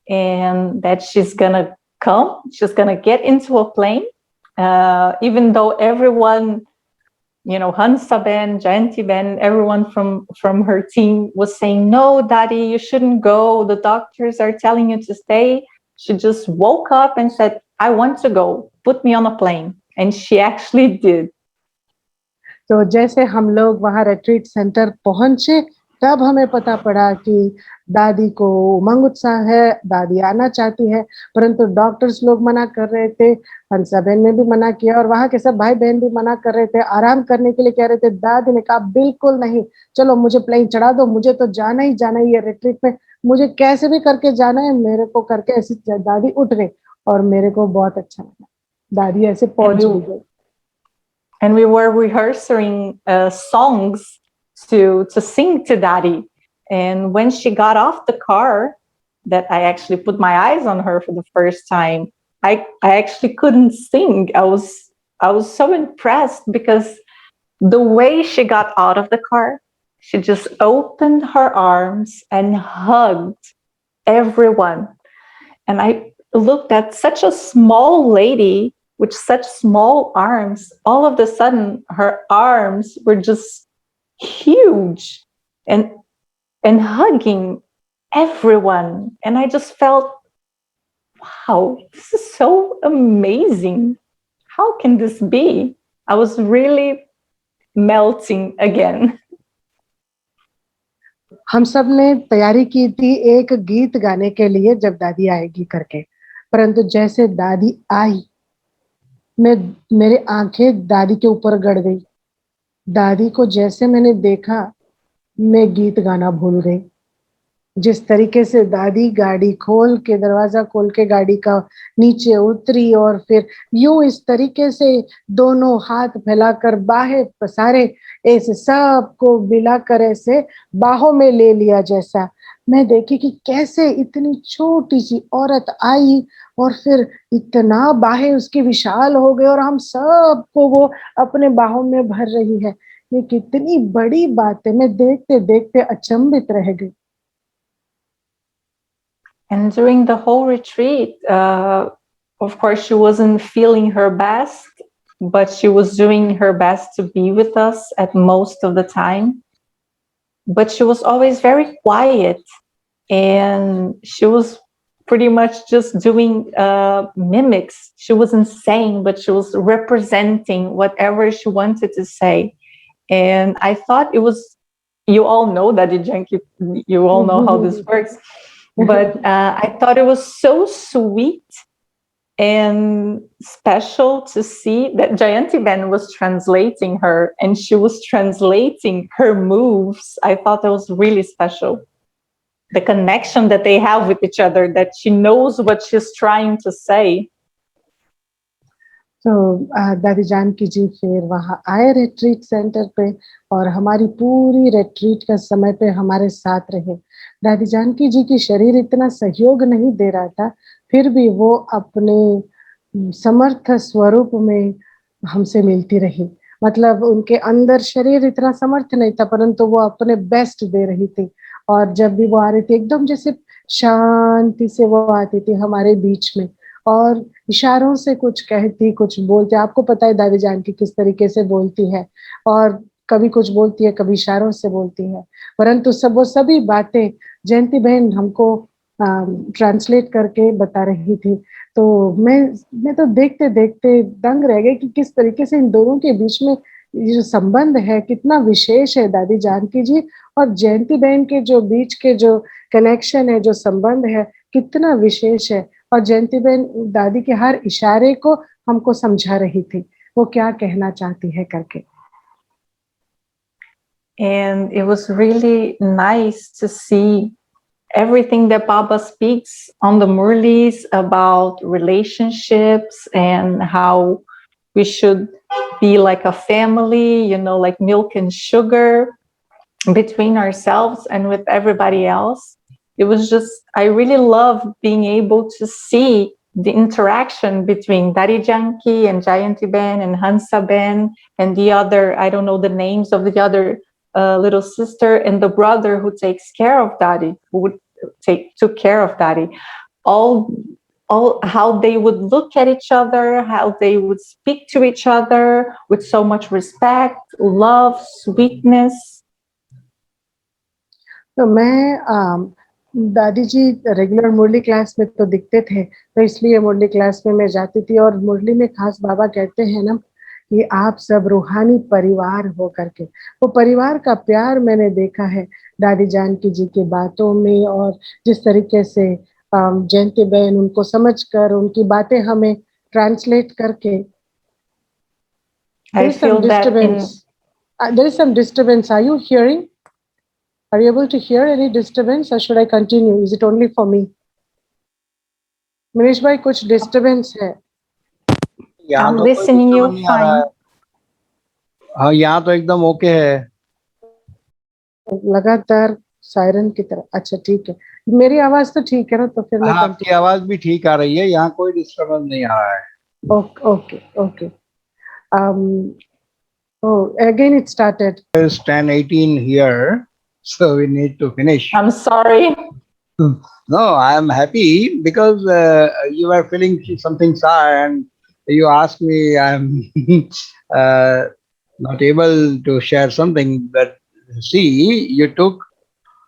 and that she's gonna come, she's gonna get into a plane, even though everyone, you know, Hansa Ben, Jayanti Ben, everyone from her team was saying, no, Daddy, you shouldn't go. The doctors are telling you to stay. She just woke up and said, I want to go. Put me on a plane. And she actually did. तो जैसे हम लोग वहाँ retreat centre पहुंचे, तब हमें पता पड़ा कि दादी को उमंग उत्साह है, दादी आना चाहती है, परंतु डॉक्टर्स लोग मना कर रहे थे, हंसा बहन ने भी मना किया और वहाँ के सब भाई बहन भी मना कर रहे थे, आराम करने के लिए कह रहे थे। दादी ने कहा बिल्कुल नहीं, चलो मुझे प्लेन चढ़ा दो, मुझे तो जाना ही जाना ही है रिट्रीट में, मुझे कैसे भी करके जाना है, मेरे को करके ऐसी दादी उठ गई और मेरे को बहुत अच्छा लगा, दादी ऐसे पहुंच भी गई। And we were rehearsing songs to sing to Daddy. And when she got off the car, that I actually put my eyes on her for the first time, I actually couldn't sing. I was so impressed because the way she got out of the car, she just opened her arms and hugged everyone. And I looked at such a small lady with such small arms. All of a sudden, her arms were just huge and hugging everyone. And I just felt, wow, this is so amazing. How can this be? I was really melting again. हम सब ने तैयारी की थी एक गीत गाने के लिए जब दादी आएगी करके, परंतु जैसे दादी आई, मेरे आंखें दादी के ऊपर गड़ गई। दादी को जैसे मैंने देखा, मैं गीत गाना भूल गई। जिस तरीके से दादी गाड़ी खोल के, दरवाजा खोल के गाड़ी का नीचे उतरी और फिर यूं इस तरीके से दोनों हाथ फैलाकर बाहें पसारे, ऐसे सबको मिलाकर ऐसे बाहों में ले लिया जैसा। मैं देखी कि कैसे इतनी छोटी सी औरत आई और फिर इतना बाहें उसकी विशाल हो गई और हम सबको वो अपने बाहों में भर रही है। ये कितनी बड़ी बात है, मैं देखते देखते अचंभित रह गई। And during the whole retreat, of course, she wasn't feeling her best, but she was doing her best to be with us at most of the time. But she was always very quiet, and she was pretty much just doing mimics. She wasn't saying, but she was representing whatever she wanted to say. And I thought it was, you all know that you all know how this works. But I thought it was so sweet and special to see that Jayanti Ben was translating her, and she was translating her moves. I thought that was really special. The connection that they have with each other, that she knows what she's trying to say. तो दादी जानकी जी फिर वहाँ आए retreat centre पे और हमारी पूरी retreat का समय पे हमारे साथ रहे। दादी जानकी जी की शरीर इतना सहयोग नहीं दे रहा था, फिर भी वो अपने समर्थ स्वरूप में हमसे मिलती रही। मतलब उनके अंदर शरीर इतना समर्थ नहीं था, परंतु वो अपने बेस्ट दे रही थी। और जब भी वो आ रही थी, एकदम जैसे शांति से वो आती थी हमारे बीच में, और इशारों से कुछ कहती, कुछ बोलती। आपको पता है दादी जानकी किस तरीके से बोलती है, और कभी कुछ बोलती है, कभी इशारों से बोलती है, परंतु वो सभी बातें जयंती बहन हमको ट्रांसलेट करके बता रही थी। तो मैं तो देखते देखते दंग रह गई कि किस तरीके से इन दोनों के बीच में ये जो संबंध है कितना विशेष है। दादी जानकी जी और जयंती बहन के जो बीच के जो कनेक्शन है, जो संबंध है, कितना विशेष है। और जयंती बहन दादी के हर इशारे को हमको समझा रही थी, वो क्या कहना चाहती है करके। And it was really nice to see everything that Baba speaks on the Murlis about relationships and how we should be like a family, you know, like milk and sugar between ourselves and with everybody else. It was just, I really love being able to see the interaction between Dari Janki and Jayanti Ben and Hansa Ben and the other, I don't know the names of the other little sister, and the brother who takes care of Dari, who took care of Dari. All how they would look at each other, how they would speak to each other with so much respect, love, sweetness. तो मैं दादी जी regular मुरली class में तो दिखते थे, तो इसलिए मुरली class में मैं जाती थी। और मुरली में खास बाबा कहते हैं ना कि आप सब रूहानी परिवार हो करके, वो परिवार का प्यार मैंने देखा है दादी जानकी जी की बातों में। और जिस तरीके से जयंती बहन उनको समझकर उनकी बातें हमें ट्रांसलेट करके, there is some disturbance. Are you hearing? Are you able to hear any disturbance, or should I continue? Is it only for me? Manish भाई कुछ डिस्टरबेंस है? I'm listening you fine. हाँ, यहाँ तो एकदम ओके है। लगातार सायरन की तरह। अच्छा ठीक है, मेरी आवाज तो ठीक है ना? तो फिर मैं आपकी आवाज भी ठीक आ रही है, यहाँ कोई डिस्टर्बेंस नहीं आ रहा है। Okay. Oh, again it started. It's 10:18 here, so we need to finish. I'm sorry. No, I am happy because you were feeling something sour and you asked me. I'm not able to share something, but see, you took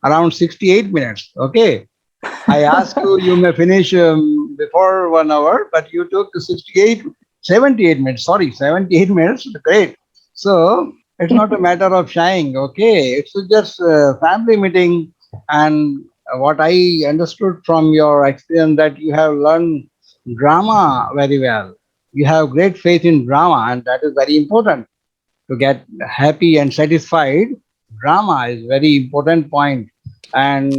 around 68 minutes. Okay, I asked you, you may finish before 1 hour, but you took 78 minutes. Sorry, 78 minutes. Great. So it's not a matter of shying. Okay, it's just a family meeting. And what I understood from your experience that you have learned drama very well. You have great faith in drama, and that is very important to get happy and satisfied. Drama is very important point. And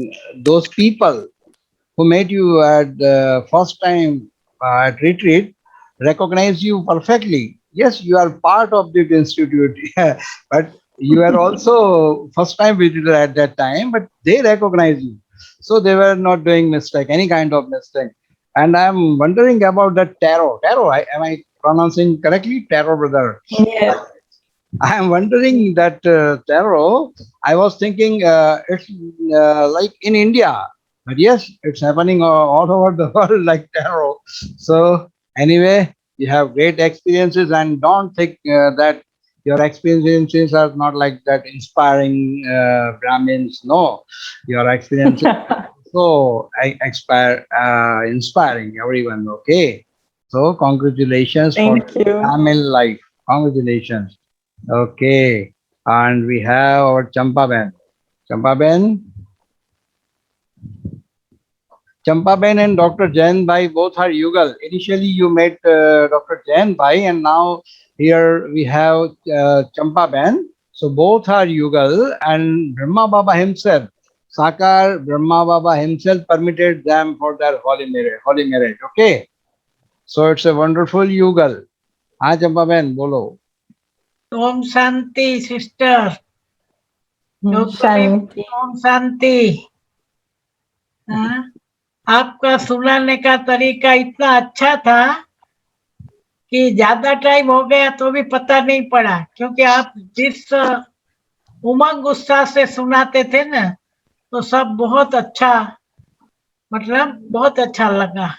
those people who met you at the first time at retreat recognize you perfectly. Yes, you are part of the institute, but you are also first time visitor at that time, but they recognize you. So they were not doing mistake, any kind of mistake. And I'm wondering about the tarot. Am I pronouncing correctly? Tarot brother. Yes. I am wondering that tarot. I was thinking it's like in India, but yes, it's happening all over the world like tarot. So anyway, you have great experiences, and don't think that your experiences are not like that inspiring Brahmins. No, your experiences so inspiring everyone. Okay, so congratulations for Thank you. Tamil life. Congratulations. Okay, and we have our Champa Ben. Champa Ben, Champa Ben and Dr. Jain Bhai both are Yugal. Initially, you met Dr. Jain Bhai, and now here we have Champa Ben. So both are Yugal, and Brahma Baba himself, Sakar Brahma Baba himself permitted them for their holy marriage. Holy marriage. Okay, so it's a wonderful Yugal. हाँ चंपा बहन बोलो. Om Shanti sister Gautami Shanti. Om Shanti हाँ, आपका सुनाने का तरीका इतना अच्छा था कि ज्यादा टाइम हो गया तो भी पता नहीं पड़ा क्योंकि आप जिस उमंग उत्साह से सुनाते थे ना तो सब बहुत अच्छा मतलब बहुत अच्छा लगा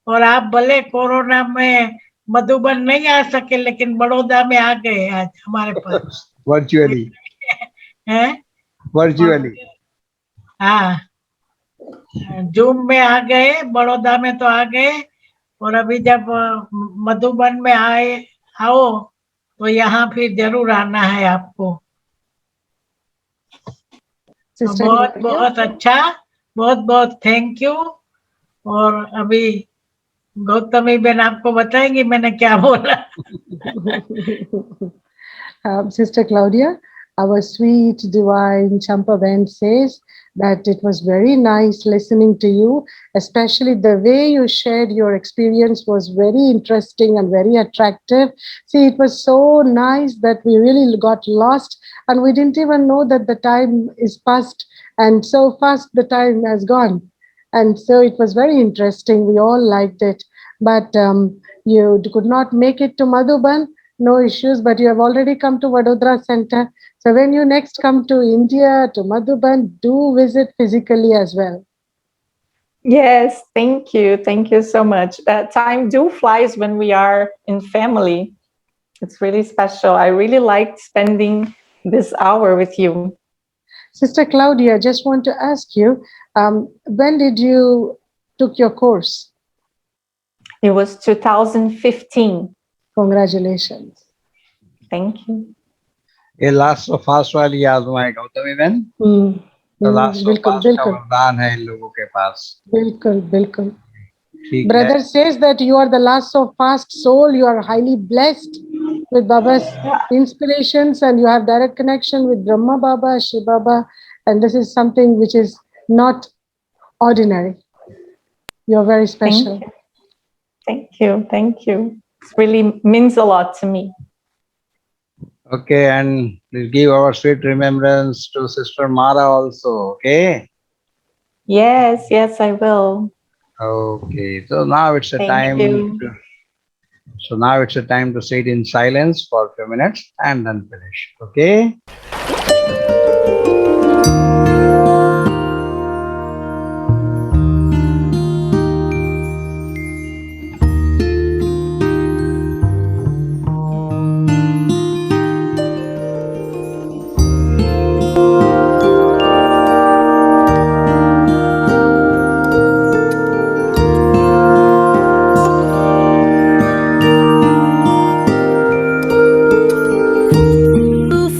और आप भले कोरोना में मधुबन नहीं आ सके लेकिन बड़ौदा में आ गए आज हमारे पास Virtually, हैं virtually. हाँ जूम में आ गए बड़ौदा में तो आ गए और अभी जब मधुबन में आओ तो यहाँ फिर जरूर आना है आपको Sister बहुत Claudia? बहुत अच्छा बहुत बहुत थैंक यू और अभी गौतमी बहन आपको बताएंगी मैंने क्या बोला Sister Claudia, our sweet divine Champa Ben says that it was very nice listening to you, especially the way you shared your experience was very interesting and very attractive. See, it was so nice that we really got lost and we didn't even know that the time is past and so fast the time has gone. And so it was very interesting. We all liked it. But you could not make it to Madhuban, no issues, but you have already come to Vadodara Center. So when you next come to India, to Madhuban, do visit physically as well. Yes, thank you. Thank you so much. Time do flies when we are in family. It's really special. I really liked spending this hour with you. Sister Claudia, just want to ask you, when did you took your course? It was 2015. Congratulations. Thank you. ये last of fast वाली आजमाए गौतमी बहन. तो last of बिल्कुल fast का बिल्कुल वरदान है इन लोगों के पास. बिल्कुल बिल्कुल. ठीक Brother है. says that you are the last of fast soul. You are highly blessed with Baba's inspirations and you have direct connection with Brahma Baba, Shiv Baba. And this is something which is not ordinary. You're very special. Thank you. Thank you. Thank you. It really means a lot to me. Okay, and please give our sweet remembrance to Sister Mara also. Okay. Yes, yes, I will. Okay. So now it's a Thank time. you. So now it's a time to sit in silence for a few minutes and then finish. Okay.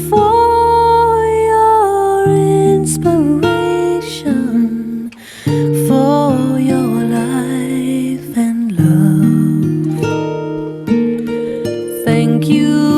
For your inspiration, for your life and love. Thank you